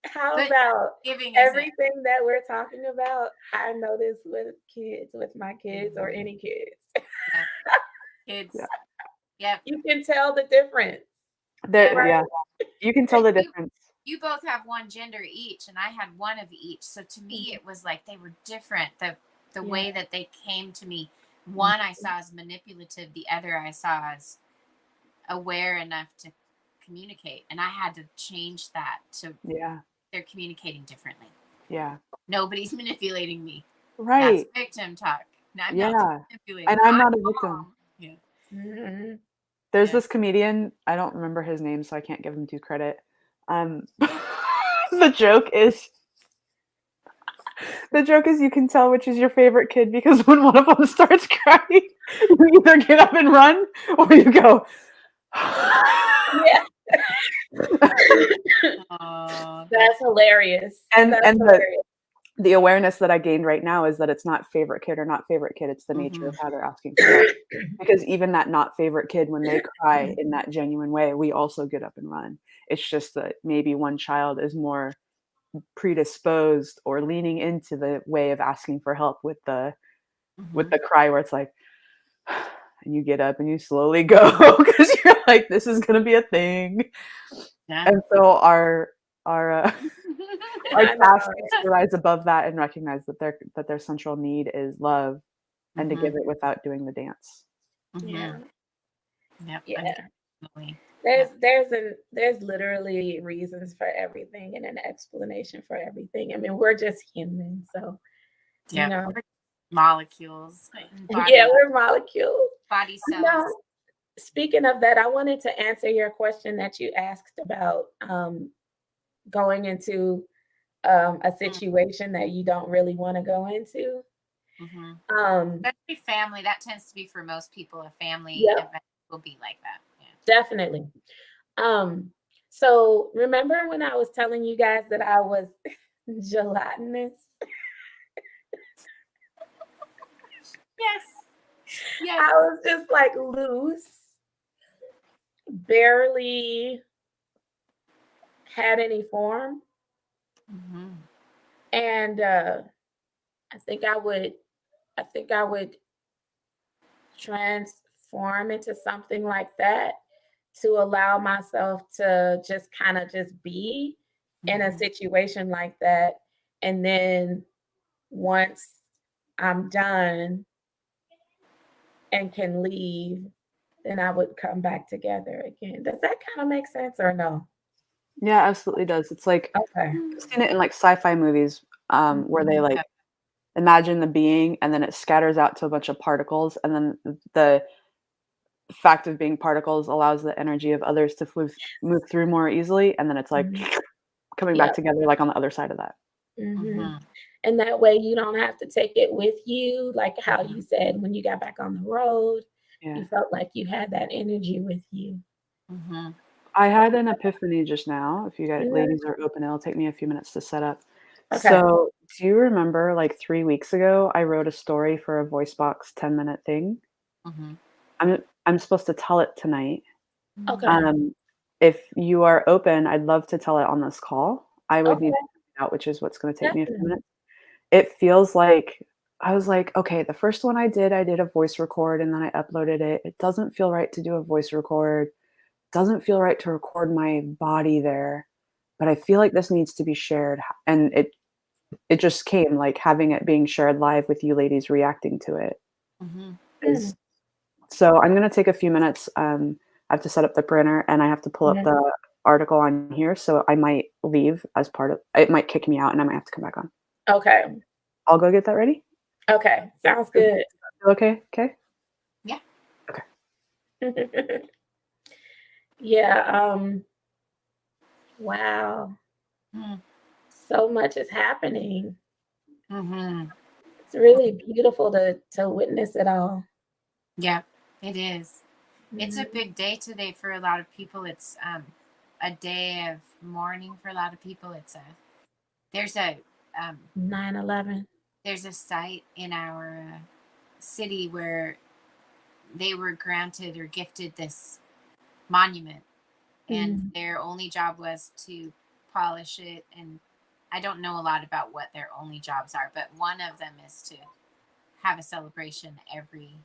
Speaker 1: How
Speaker 3: But
Speaker 1: about
Speaker 3: giving isn't.
Speaker 1: everything that we're talking about? I notice with kids, with my kids or any kids.
Speaker 3: Yeah. Kids.
Speaker 2: Yeah.
Speaker 3: Yep.
Speaker 1: You can tell the difference.
Speaker 2: There,
Speaker 3: Yeah.
Speaker 2: yeah, you can tell the difference.
Speaker 3: You both have one gender each, and I had one of each. So to me, it was like they were different. The way that they came to me, one I saw as manipulative, the other I saw as aware enough to communicate, and I had to change that to
Speaker 2: Yeah,
Speaker 3: they're communicating differently.
Speaker 2: yeah,
Speaker 3: Nobody's manipulating me.
Speaker 2: right.
Speaker 3: That's victim talk. No, I'm
Speaker 2: Yeah,
Speaker 3: not manipulating.
Speaker 2: and I'm not a
Speaker 3: I'm
Speaker 2: victim.
Speaker 3: wrong. Yeah.
Speaker 1: Mhm.
Speaker 2: There's
Speaker 3: Yeah.
Speaker 2: this comedian, I don't remember his name, so I can't give him due credit. The joke is you can tell which is your favorite kid because when one of them starts crying, you either get up and run or you go.
Speaker 1: Yeah.
Speaker 3: Oh,
Speaker 1: That's hilarious.
Speaker 2: And
Speaker 1: That's
Speaker 2: and
Speaker 1: hilarious.
Speaker 2: the awareness that I gained right now is that it's not favorite kid or not favorite kid, it's the nature of how they're asking for help. Because even that not favorite kid, when they cry in that genuine way, we also get up and run. It's just that maybe one child is more predisposed or leaning into the way of asking for help with the cry where it's like, and you get up and you slowly go because you're like, this is gonna be a thing.
Speaker 3: yeah.
Speaker 2: And so our our
Speaker 1: I know.
Speaker 2: task is to rise above that and recognize that their central need is love and to give it without doing the dance.
Speaker 1: Yeah.
Speaker 3: Yep.
Speaker 1: Yeah.
Speaker 3: Definitely.
Speaker 1: There's literally reasons for everything and an explanation for everything. I mean, we're just human, so
Speaker 3: Yeah.
Speaker 1: you know.
Speaker 3: Molecules.
Speaker 1: Yeah, we're molecules.
Speaker 3: Body
Speaker 1: You
Speaker 3: cells.
Speaker 1: know, speaking of that, I wanted to answer your question that you asked about going into a situation that you don't really want to go into.
Speaker 3: Especially family. That tends to be for most people. A family
Speaker 1: Yep,
Speaker 3: event will be like that. Yeah.
Speaker 1: definitely. Um, so remember when I was telling you guys that I was gelatinous?
Speaker 3: Yes. Yes.
Speaker 1: I was just like loose, barely had any form. And I think I would transform into something like that to allow myself to just kind of just be in a situation like that. And then once I'm done and can leave, then I would come back together again. Does that kind of make sense or no?
Speaker 2: Yeah, absolutely does. It's like
Speaker 1: Okay.
Speaker 2: I've seen it in like sci-fi movies, where they like imagine the being and then it scatters out to a bunch of particles, and then the fact of being particles allows the energy of others to move through more easily, and then it's like
Speaker 1: Mhm.
Speaker 2: coming back
Speaker 1: Yep.
Speaker 2: together like on the other side of that.
Speaker 1: Mhm. And that way you don't have to take it with you, like how you said when you got back on the road,
Speaker 2: Yeah.
Speaker 1: you felt like you had that energy with you.
Speaker 2: I had an epiphany just now. If you guys
Speaker 1: Yeah.
Speaker 2: ladies are open, it'll take me a few minutes to set up.
Speaker 1: Okay.
Speaker 2: So, do you remember like 3 weeks ago, I wrote a story for a voice box 10-minute thing? I'm supposed to tell it tonight.
Speaker 1: Okay.
Speaker 2: Um, if you are open, I'd love to tell it on this call. I would need to
Speaker 1: Okay.
Speaker 2: figure it out, which is what's gonna take me a few
Speaker 1: Definitely.
Speaker 2: minutes. It feels like I was like, "Okay, the first one I did a voice record and then I uploaded it. It doesn't feel right to do a voice record. Doesn't feel right to record my body there, but I feel like this needs to be shared." And it just came, like, having it being shared live with you ladies reacting to it
Speaker 1: Mm.
Speaker 2: is so I'm gonna take a few minutes, I have to set up the printer, and I have to pull up
Speaker 1: Mhm.
Speaker 2: the article on here, so I might leave as part of it might kick me out, and I might have to come back on.
Speaker 1: Okay.
Speaker 2: I'll go get that ready.
Speaker 1: Okay. Sounds
Speaker 2: Does
Speaker 1: good.
Speaker 2: that feel okay? Okay?
Speaker 3: Yeah.
Speaker 2: Okay.
Speaker 1: Yeah, wow. So much is happening. It's really beautiful to witness it all.
Speaker 3: Yeah, it is. It's a big day today for a lot of people. It's a day of mourning for a lot of people. There's a
Speaker 1: 9/11.
Speaker 3: there's a site in our city where they were granted or gifted this monument, and
Speaker 1: Mm.
Speaker 3: their only job was to polish it. And I don't know a lot about what their only jobs are, but one of them is to have a celebration every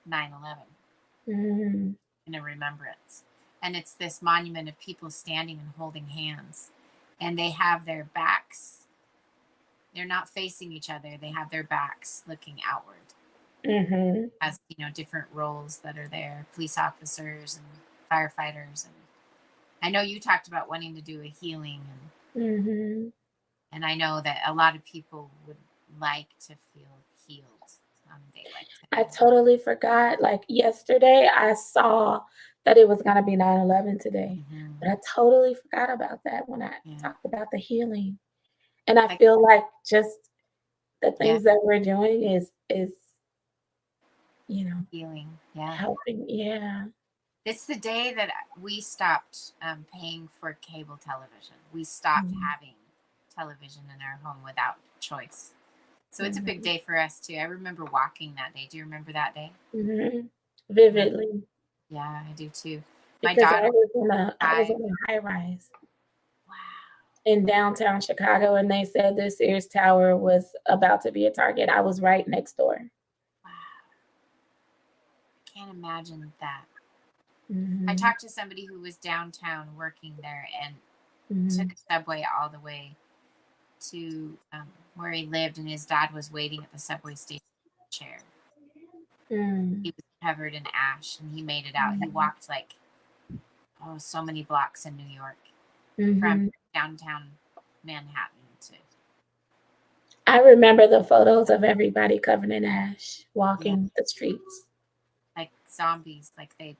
Speaker 3: 9/11
Speaker 1: Mm.
Speaker 3: in a remembrance. And it's this monument of people standing and holding hands, and they have their backs. They're not facing each other. They have their backs looking outward,
Speaker 1: Mhm.
Speaker 3: as different roles that are there, police officers and firefighters. And I know you talked about wanting to do a healing,
Speaker 1: Mhm.
Speaker 3: and I know that a lot of people would like to feel healed on a day like
Speaker 1: I
Speaker 3: today.
Speaker 1: totally forgot. Like yesterday, I saw that it was gonna be 9/11 today, but
Speaker 3: Hmm.
Speaker 1: I totally forgot about that when I
Speaker 3: Yeah.
Speaker 1: talked about the healing. And I
Speaker 3: Like,
Speaker 1: feel like just the
Speaker 3: yeah,
Speaker 1: things that we're doing is, you know,
Speaker 3: healing. Yeah.
Speaker 1: helping. Yeah.
Speaker 3: It's the day that we stopped paying for cable television. We stopped
Speaker 1: Mhm.
Speaker 3: having television in our home without choice. So it's a big
Speaker 1: Mhm.
Speaker 3: day for us too. I remember walking that day. Do you remember that day?
Speaker 1: Mhm.
Speaker 3: Yeah,
Speaker 1: Vividly,
Speaker 3: yeah, I do too. My
Speaker 1: because
Speaker 3: daughter
Speaker 1: I was
Speaker 3: 5.
Speaker 1: in a high rise
Speaker 3: Wow,
Speaker 1: in downtown Chicago, and they said the Sears Tower was about to be a target. I was right next door.
Speaker 3: wow. I can't imagine that. I
Speaker 1: Mhm.
Speaker 3: talked to somebody who was downtown working there and took
Speaker 1: Mhm.
Speaker 3: a subway all the way to where he lived, and his dad was waiting at the subway station chair. He
Speaker 1: Mm.
Speaker 3: was covered in ash, and he made it out. He
Speaker 1: Mhm.
Speaker 3: walked like, oh, so many blocks in New York from
Speaker 1: Mhm.
Speaker 3: downtown Manhattan to,
Speaker 1: I remember the photos of everybody covered in ash
Speaker 3: yeah,
Speaker 1: walking the streets.
Speaker 3: like zombies. Like they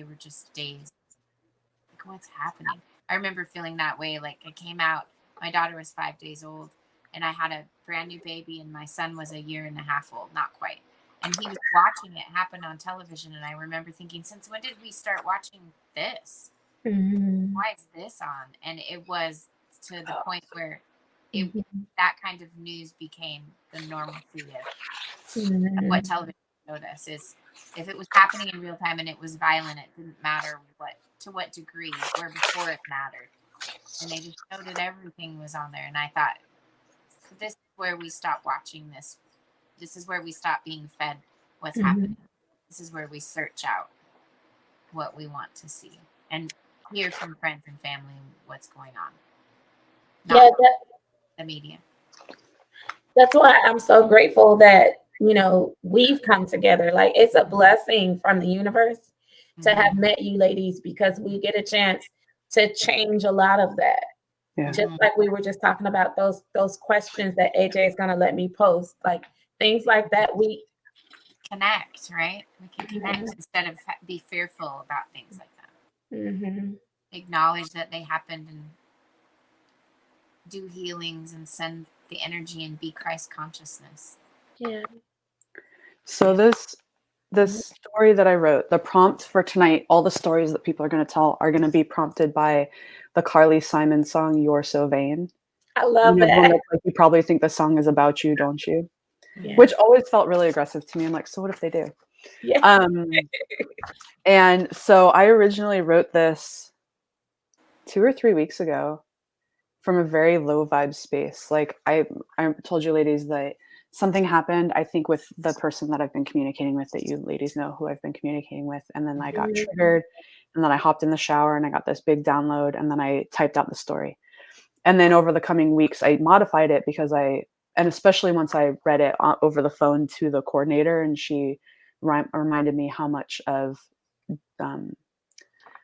Speaker 3: were just dazed. Like, what's happening? I remember feeling that way. Like, I came out, my daughter was 5 days old, and I had a brand new baby, and my son was a year and a half old, not quite. And he was watching it happen on television. And I remember thinking, since when did we start watching this?
Speaker 1: Mhm.
Speaker 3: Why is this on? And it was to the point where it
Speaker 1: Mhm.
Speaker 3: that kind of news became the normalcy of what
Speaker 1: Mhm.
Speaker 3: television showed us. Is if it was happening in real time and it was violent, it didn't matter what degree, where before it mattered. And they just showed it, everything was on there. And I thought, this is where we stop watching this. This is where we stop being fed what's
Speaker 1: Mhm.
Speaker 3: happening. This is where we search out what we want to see and hear from friends and family what's going on, not
Speaker 1: Yeah,
Speaker 3: the media.
Speaker 1: that's why I'm so grateful that, we've come together. Like, it's a blessing from the universe to have
Speaker 3: Hmm.
Speaker 1: met you ladies because we get a chance to change a lot of that.
Speaker 2: Yeah.
Speaker 1: Just
Speaker 3: Hmm.
Speaker 1: like we were just talking about those questions that AJ is gonna let me post, like things like that.
Speaker 3: Connect, right? We can
Speaker 1: Mhm.
Speaker 3: connect instead of be fearful about things like that.
Speaker 1: Mhm.
Speaker 3: Acknowledge that they happened and do healings and send the energy and be Christ consciousness.
Speaker 1: Yeah.
Speaker 2: So
Speaker 3: Yeah.
Speaker 2: this
Speaker 1: Mhm.
Speaker 2: story that I wrote, the prompt for tonight, all the stories that people are going to tell are going to be prompted by the Carly Simon song "You're So Vain."
Speaker 1: I
Speaker 2: You
Speaker 1: love
Speaker 2: know, the one
Speaker 1: that.
Speaker 2: that's like, you probably think the song is about you, don't you?
Speaker 1: Yeah.
Speaker 2: Which always felt really aggressive to me. I'm like, so what if they do?
Speaker 1: Yeah.
Speaker 2: Um, and so I originally wrote this 2 or 3 weeks ago from a very low vibe space. Like I told you ladies that something happened, I think, with the person that I've been communicating with, that you ladies know who I've been communicating with. And then I got
Speaker 1: Mhm.
Speaker 2: triggered, and then I hopped in the shower and I got this big download, and then I typed out the story. And then over the coming weeks, I modified it because and especially once I read it over the phone to the coordinator, and she reminded me how much of um,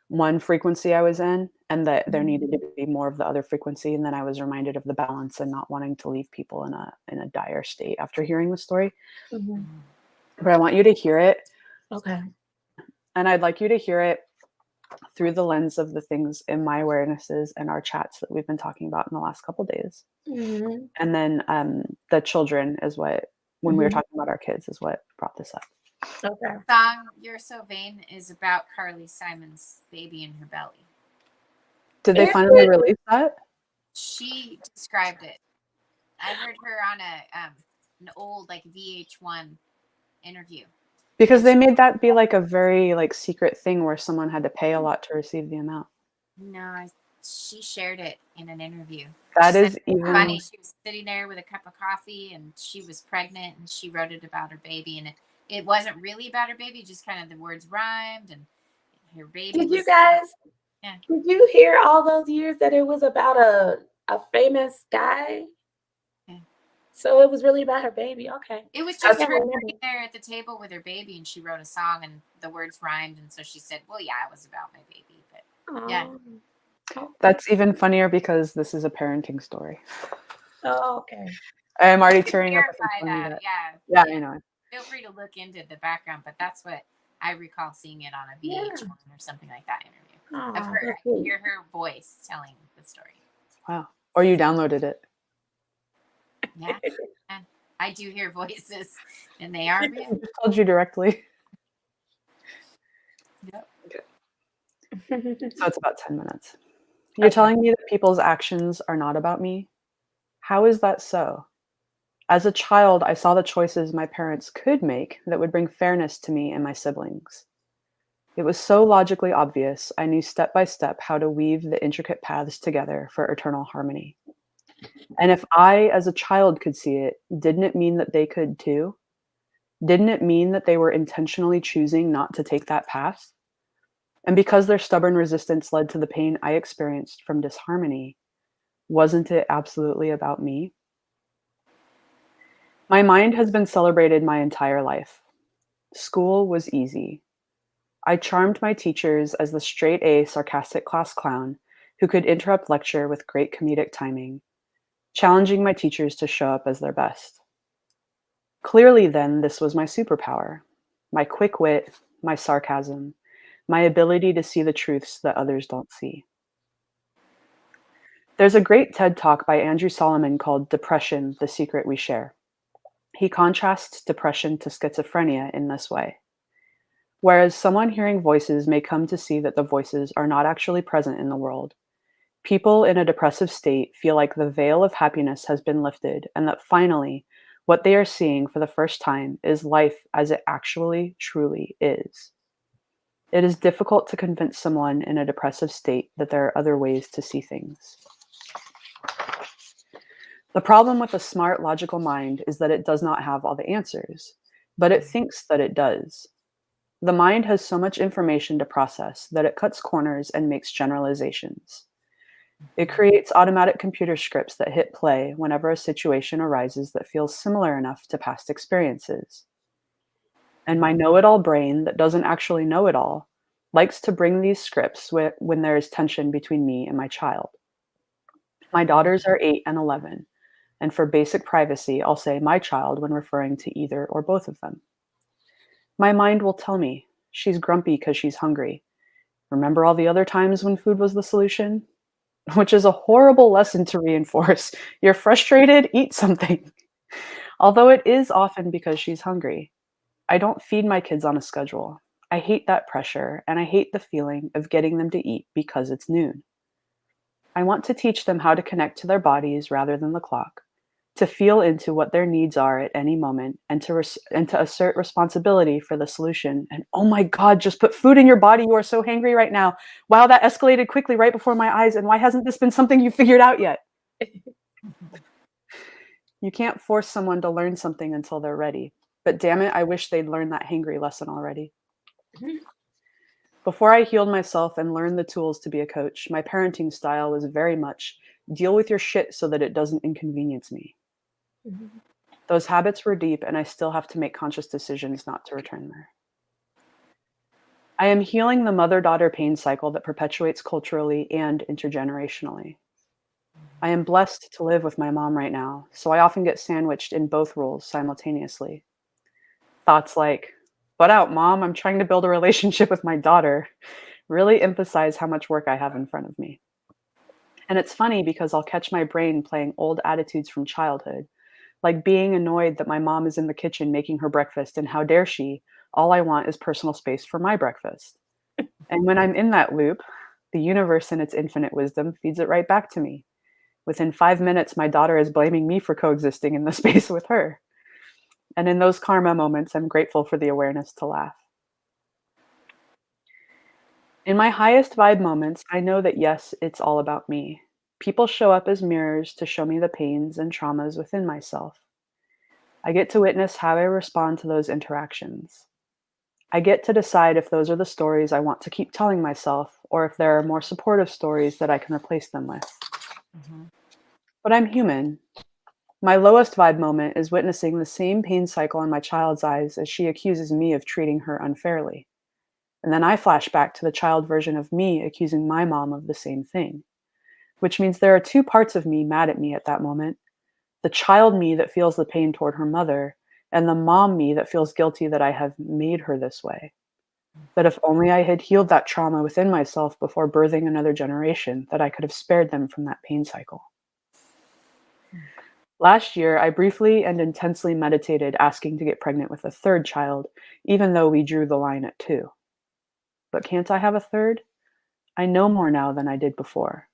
Speaker 2: one frequency I was in, and that there needed to
Speaker 1: Mhm.
Speaker 2: be more of the other frequency. And then I was reminded of the balance and not wanting to leave people in a dire state after hearing the story.
Speaker 1: Mhm.
Speaker 3: Mhm.
Speaker 2: But I want you to hear it,
Speaker 1: Okay.
Speaker 2: and I'd like you to hear it through the lens of the things in my awarenesses and our chats that we've been talking about in the last couple days.
Speaker 1: Mhm.
Speaker 2: And then the children is what, when we were
Speaker 1: Mhm.
Speaker 2: talking about our kids, is what brought this up.
Speaker 1: Okay.
Speaker 3: Song "You're So Vain" is about Carly Simon's baby in her belly.
Speaker 2: Did they
Speaker 1: Is
Speaker 2: finally
Speaker 1: it?
Speaker 2: release that?
Speaker 3: She described it. I heard her on an old like VH1 interview,
Speaker 2: Because
Speaker 3: and
Speaker 2: they made that be like a very like secret thing where someone had to pay a lot to receive the amount.
Speaker 3: she shared it in an interview. She
Speaker 2: That
Speaker 3: said
Speaker 2: is
Speaker 3: it was funny.
Speaker 2: even
Speaker 3: She was sitting there with a cup of coffee, and she was pregnant, and she wrote it about her baby, and it wasn't really about her baby, just kind of the words rhymed, and her baby
Speaker 1: Did you
Speaker 3: was
Speaker 1: guys?
Speaker 3: yeah.
Speaker 1: Did you hear all those years that it was about a famous guy?
Speaker 3: Yeah.
Speaker 1: So it was really about her baby. Okay.
Speaker 3: It was
Speaker 1: I
Speaker 3: just
Speaker 1: can't
Speaker 3: her
Speaker 1: remember.
Speaker 3: sitting there at the table with her baby, and she wrote a song, and the words rhymed, and so she said, "Well, yeah, it was about my baby," but yeah,
Speaker 1: Oh, okay.
Speaker 2: that's even funnier because this is a parenting story.
Speaker 1: Oh, okay.
Speaker 2: I am already
Speaker 3: to
Speaker 2: tearing up if I'm
Speaker 3: verify
Speaker 2: telling you
Speaker 3: that,
Speaker 2: that.
Speaker 3: yeah,
Speaker 2: Yeah, I
Speaker 3: yeah.
Speaker 2: know.
Speaker 3: Feel free to look into the background, but that's what I recall seeing it on a
Speaker 1: Yeah.
Speaker 3: VH1 or something like that interview of
Speaker 1: Oh,
Speaker 3: her.
Speaker 1: that's
Speaker 3: I could
Speaker 1: sweet.
Speaker 3: hear her voice telling the story.
Speaker 2: Wow. Or you downloaded it.
Speaker 3: Yeah, and I do hear voices, and they are
Speaker 2: I
Speaker 3: real.
Speaker 2: just told you directly.
Speaker 3: Yep.
Speaker 2: So it's about 10 minutes. You're
Speaker 1: Okay.
Speaker 2: telling me that people's actions are not about me? How is that so? As a child, I saw the choices my parents could make that would bring fairness to me and my siblings. It was so logically obvious, I knew step by step how to weave the intricate paths together for eternal harmony. And if I, as a child, could see it, didn't it mean that they could too? Didn't it mean that they were intentionally choosing not to take that path? And because their stubborn resistance led to the pain I experienced from disharmony, wasn't it absolutely about me? My mind has been celebrated my entire life. School was easy. I charmed my teachers as the straight A sarcastic class clown who could interrupt lecture with great comedic timing, challenging my teachers to show up as their best. Clearly, then, this was my superpower, my quick wit, my sarcasm, my ability to see the truths that others don't see. There's a great TED talk by Andrew Solomon called Depression, the Secret We Share. He contrasts depression to schizophrenia in this way. Whereas someone hearing voices may come to see that the voices are not actually present in the world, people in a depressive state feel like the veil of happiness has been lifted and that finally, what they are seeing for the first time is life as it actually truly is. It is difficult to convince someone in a depressive state that there are other ways to see things. The problem with a smart, logical mind is that it does not have all the answers, but it thinks that it does. The mind has so much information to process that it cuts corners and makes generalizations. It creates automatic computer scripts that hit play whenever a situation arises that feels similar enough to past experiences. And my know it all brain, that doesn't actually know it all, likes to bring these scripts when there is tension between me and my child. My daughters are 8 and 11, and for basic privacy, I'll say my child when referring to either or both of them. My mind will tell me, she's grumpy because she's hungry. Remember all the other times when food was the solution? Which is a horrible lesson to reinforce. You're frustrated, eat something. Although it is often because she's hungry. I don't feed my kids on a schedule. I hate that pressure, and I hate the feeling of getting them to eat because it's noon. I want to teach them how to connect to their bodies rather than the clock, to feel into what their needs are at any moment, and to assert responsibility for the solution. And oh my God, just put food in your body. You are so hangry right now. Wow, that escalated quickly right before my eyes. And why hasn't this been something you figured out yet? You can't force someone to learn something until they're ready. But damn it, I wish they'd learned that hangry lesson already. Before I healed myself and learned the tools to be a coach, my parenting style was very much deal with your shit so that it doesn't inconvenience me.
Speaker 1: Mhm.
Speaker 2: Those habits were deep, and I still have to make conscious decisions not to return there. I am healing the mother daughter pain cycle that perpetuates culturally and intergenerationally. I am blessed to live with my mom right now, so I often get sandwiched in both roles simultaneously. Thoughts like, "Butt out, mom, I'm trying to build a relationship with my daughter," really emphasize how much work I have in front of me. And it's funny because I'll catch my brain playing old attitudes from childhood, like being annoyed that my mom is in the kitchen making her breakfast and how dare she, All I want is personal space for my breakfast. And when I'm in that loop, the universe in its infinite wisdom feeds it right back to me. Within 5 minutes, my daughter is blaming me for coexisting in the space with her. And in those karma moments, I'm grateful for the awareness to laugh. In my highest vibe moments, I know that yes, it's all about me. People show up as mirrors to show me the pains and traumas within myself. I get to witness how I respond to those interactions. I get to decide if those are the stories I want to keep telling myself or if there are more supportive stories that I can replace them with.
Speaker 3: Mm-hmm.
Speaker 2: But I'm human. My lowest vibe moment is witnessing the same pain cycle in my child's eyes as she accuses me of treating her unfairly. And then I flash back to the child version of me accusing my mom of the same thing, which means there are two parts of me mad at me at that moment: the child me that feels the pain toward her mother, and the mom me that feels guilty that I have made her this way. But if only I had healed that trauma within myself before birthing another generation, that I could have spared them from that pain cycle. Last year, I briefly and intensely meditated asking to get pregnant with a third child, even though we drew the line at 2. But can't I have a third? I know more now than I did before.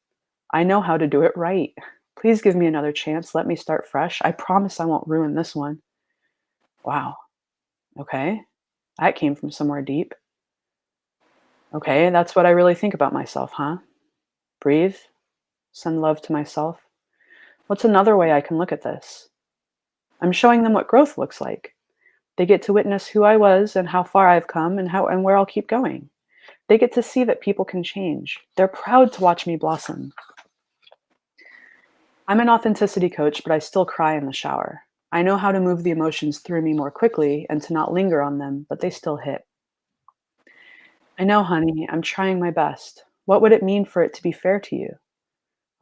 Speaker 2: I know how to do it right. Please give me another chance. Let me start fresh. I promise I won't ruin this one. Wow. Okay. That came from somewhere deep. Okay, that's what I really think about myself, huh? Breathe. Send love to myself. What's another way I can look at this? I'm showing them what growth looks like. They get to witness who I was and how far I've come and where I'll keep going. They get to see that people can change. They're proud to watch me blossom. I'm an authenticity coach, but I still cry in the shower. I know how to move the emotions through me more quickly and to not linger on them, but they still hit. I know, honey, I'm trying my best. What would it mean for it to be fair to you?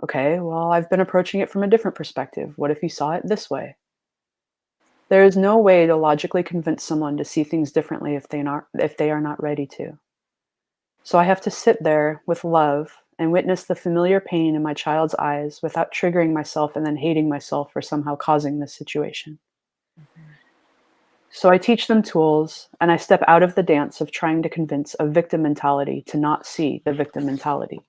Speaker 2: Okay, well, I've been approaching it from a different perspective. What if you saw it this way? There is no way to logically convince someone to see things differently if they are not ready to. So I have to sit there with love and witness the familiar pain in my child's eyes without triggering myself and then hating myself for somehow causing this situation. So I teach them tools and I step out of the dance of trying to convince a victim mentality to not see the victim mentality.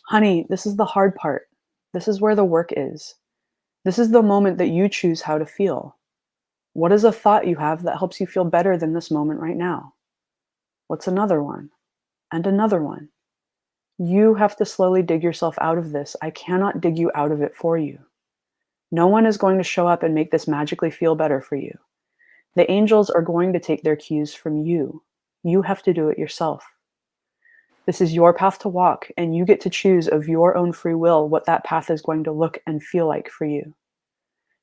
Speaker 2: Honey, this is the hard part. This is where the work is. This is the moment that you choose how to feel. What is a thought you have that helps you feel better than this moment right now? What's another one? And another one. You have to slowly dig yourself out of this. I cannot dig you out of it for you. No one is going to show up and make this magically feel better for you. The angels are going to take their cues from you. You have to do it yourself. This is your path to walk, and you get to choose of your own free will what that path is going to look and feel like for you.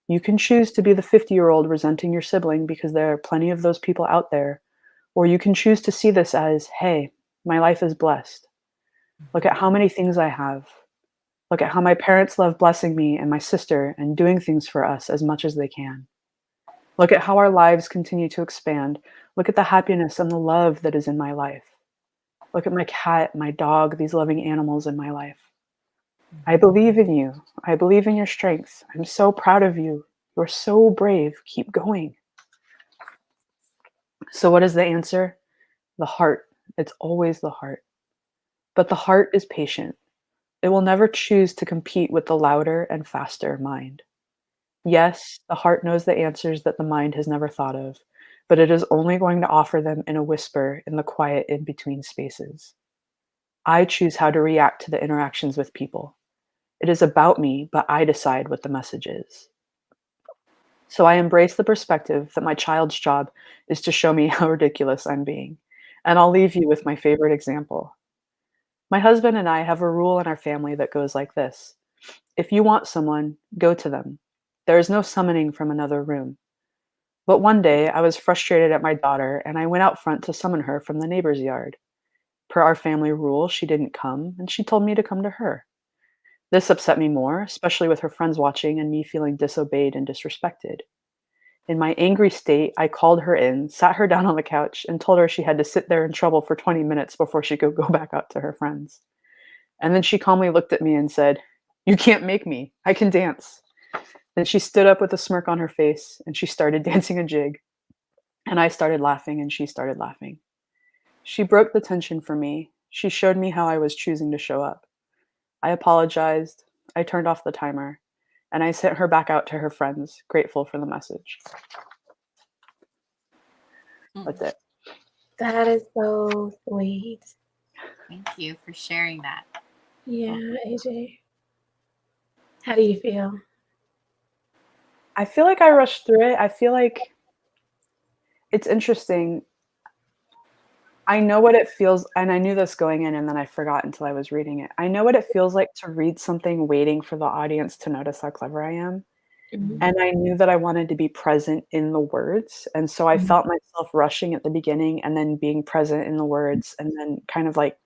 Speaker 2: You can choose to be the 50-year-old resenting your sibling because there are plenty of those people out there, or you can choose to see this as, hey, my life is blessed. Look at how many things I have. Look at how my parents love blessing me and my sister and doing things for us as much as they can. Look at how our lives continue to expand. Look at the happiness and the love that is in my life. Look at my cat, my dog, these loving animals in my life. I believe in you. I believe in your strength. I'm so proud of you. You're so brave. Keep going. So what is the answer? The heart. It's always the heart. But the heart is patient. It will never choose to compete with the louder and faster mind. Yes, the heart knows the answers that the mind has never thought of, but it is only going to offer them in a whisper in the quiet in between spaces. I choose how to react to the interactions with people. It is about me, but I decide what the message is. So I embrace the perspective that my child's job is to show me how ridiculous I'm being. And I'll leave you with my favorite example. My husband and I have a rule in our family that goes like this: if you want someone, go to them. There is no summoning from another room. But one day I was frustrated at my daughter and I went out front to summon her from the neighbor's yard. Per our family rule, she didn't come and she told me to come to her. This upset me more, especially with her friends watching and me feeling disobeyed and disrespected. In my angry state, I called her in, sat her down on the couch, and told her she had to sit there in trouble for 20 minutes before she could go back out to her friends. And then she calmly looked at me and said, "You can't make me. I can dance." Then she stood up with a smirk on her face and she started dancing a jig. And I started laughing and she started laughing. She broke the tension for me. She showed me how I was choosing to show up. I apologized. I turned off the timer. And I sent her back out to her friends, grateful for the message. That's it.
Speaker 1: That is so sweet.
Speaker 3: Thank you for sharing that.
Speaker 1: Yeah, AJ. How do you feel?
Speaker 2: I feel like I rushed through it. I feel like it's interesting. I know what it feels, and I knew this going in, and then I forgot until I was reading it. I know what it feels like to read something waiting for the audience to notice how clever I am.
Speaker 1: Mhm.
Speaker 2: And I knew that I wanted to be present in the words, and so I
Speaker 1: Mhm.
Speaker 2: felt myself rushing at the beginning and then being present in the words and then kind of, like,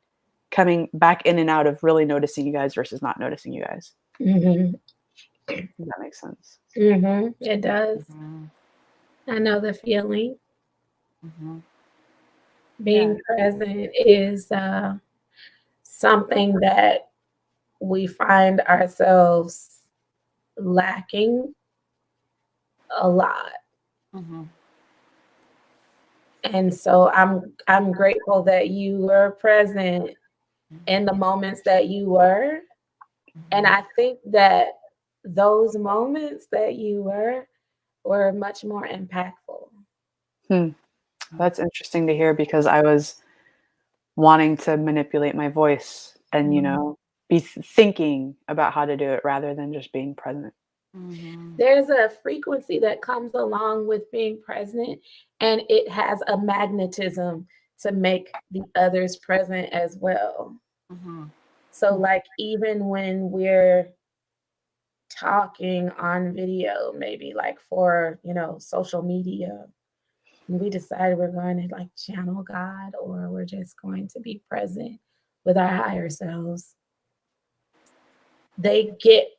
Speaker 2: coming back in and out of really noticing you guys versus not noticing you guys.
Speaker 1: Mhm.
Speaker 2: If that makes sense.
Speaker 1: Mhm. It does.
Speaker 3: Mhm.
Speaker 1: I know the feeling.
Speaker 3: Mhm.
Speaker 1: Being
Speaker 2: Yeah.
Speaker 1: present is something that we find ourselves lacking a lot.
Speaker 3: Mhm.
Speaker 1: And so I'm grateful that you were present in the moments that you were. And
Speaker 3: Mhm.
Speaker 1: I think that those moments that you were much more impactful.
Speaker 2: Hmm. That's interesting to hear because I was wanting to manipulate my voice and,
Speaker 1: Mhm.
Speaker 2: be thinking about how to do it rather than just being present.
Speaker 3: Mhm.
Speaker 1: There's a frequency that comes along with being present, and it has a magnetism to make the others present as well.
Speaker 3: Mhm.
Speaker 1: So, like, even when we're talking on video, maybe like for, social media, and we decide we're going to like channel God or we're just going to be present with our higher selves, they get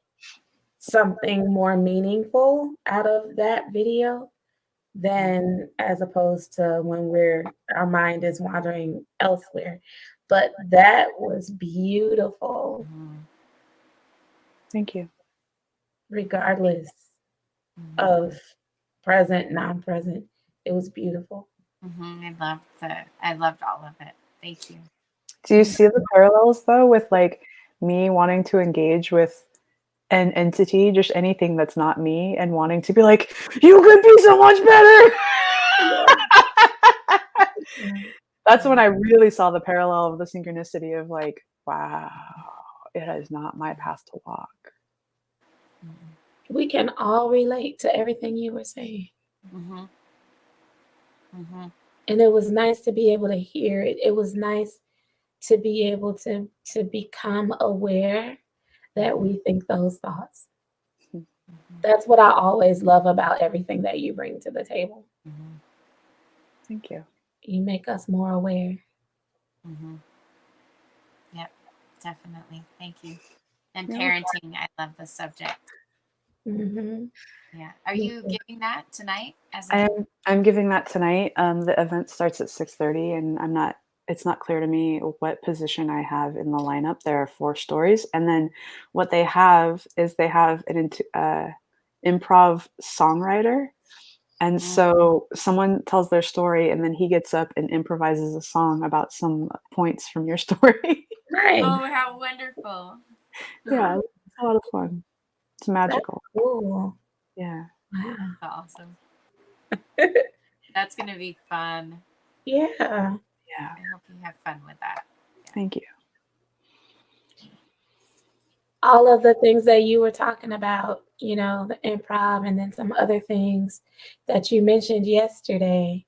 Speaker 1: something more meaningful out of that video than as opposed to when our mind is wandering elsewhere. But that was beautiful,
Speaker 3: Mhm.
Speaker 2: Thank you.
Speaker 1: regardless
Speaker 3: Mhm.
Speaker 1: of present, non-present. It was beautiful.
Speaker 3: Mhm. I loved all of it. Thank you.
Speaker 2: Do you see the parallels though with like me wanting to engage with an entity, just anything that's not me, and wanting to be like, you could be so much better?
Speaker 1: Yeah. Yeah.
Speaker 2: That's when I really saw the parallel of the synchronicity of like, wow, it is not my path to walk.
Speaker 3: Mhm.
Speaker 1: We can all relate to everything you were saying.
Speaker 3: Mhm. Mhm.
Speaker 1: And it was nice to be able to hear it. It was nice to be able to become aware that we think those thoughts.
Speaker 3: Mhm.
Speaker 1: That's what I always love about everything that you bring to the table.
Speaker 3: Mhm.
Speaker 2: Thank you.
Speaker 1: You make us more aware.
Speaker 3: Mhm. Yep. Definitely. Thank you. And
Speaker 2: You're welcome.
Speaker 3: parenting, I love the subject.
Speaker 1: Mhm.
Speaker 3: Yeah. Are
Speaker 1: Me
Speaker 3: you
Speaker 1: too.
Speaker 3: giving that tonight as a
Speaker 2: I'm giving that tonight. The event starts at 6:30, and it's not clear to me what position I have in the lineup. There are 4 stories, and then what they have is they have improv songwriter, and
Speaker 3: Mhm.
Speaker 2: so someone tells their story, and then he gets up and improvises a song about some points from your story.
Speaker 1: Nice.
Speaker 3: Oh, how wonderful.
Speaker 2: Yeah, it's a lot of fun. It's
Speaker 1: That's
Speaker 2: magical.
Speaker 1: cool.
Speaker 2: Yeah,
Speaker 1: Wow.
Speaker 3: That's awesome. That's going to be fun.
Speaker 1: Yeah.
Speaker 2: yeah.
Speaker 3: I hope you have fun with that. Yeah.
Speaker 2: Thank you.
Speaker 1: All of the things that you were talking about, the improv and then some other things that you mentioned yesterday,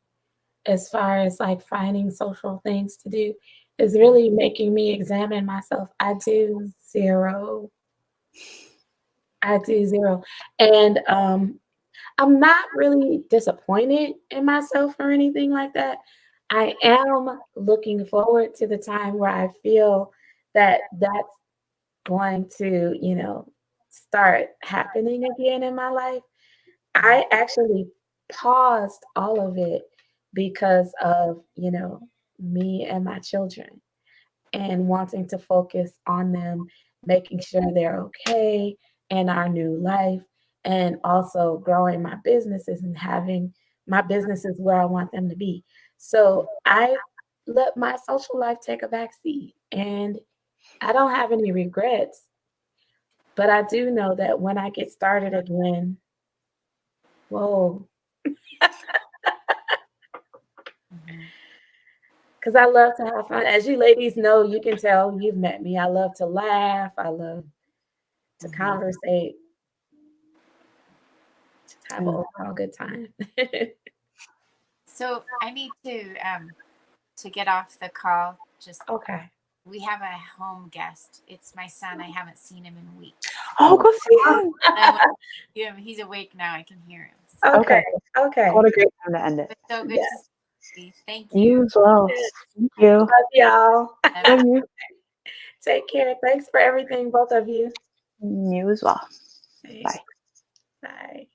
Speaker 1: as far as like finding social things to do, is really making me examine myself. I do zero. I do zero. And I'm not really disappointed in myself or anything like that. I am looking forward to the time where I feel that that's going to, start happening again in my life. I actually paused all of it because of, me and my children and wanting to focus on them, making sure they're okay in our new life, and also growing my businesses and having my business is where I want them to be. So I let my social life take a back seat, and I don't have any regrets, but I do know that when I get started again, whoa,
Speaker 3: Mhm.
Speaker 1: because I love to have fun. As you ladies know, you can tell you've met me. I love to laugh. I love to
Speaker 3: Mhm.
Speaker 1: conversate, just have an
Speaker 2: Yeah.
Speaker 1: overall good time.
Speaker 3: So I need to get off the call. Just
Speaker 1: Okay.
Speaker 3: we have a home guest. It's my son. I haven't seen him in weeks.
Speaker 2: Oh, go see him.
Speaker 3: I want to see him. He's awake now. I can hear him. So
Speaker 1: Okay.
Speaker 2: Okay.
Speaker 1: Okay.
Speaker 2: What a great time to end it.
Speaker 3: it's so good
Speaker 1: Yeah.
Speaker 3: to see you. Thank
Speaker 2: You
Speaker 3: you.
Speaker 2: as well. Thank you.
Speaker 1: Love y'all.
Speaker 2: Love you.
Speaker 1: Take care. Thanks for everything, both of you.
Speaker 2: You as well. Bye.
Speaker 1: Thanks. Bye.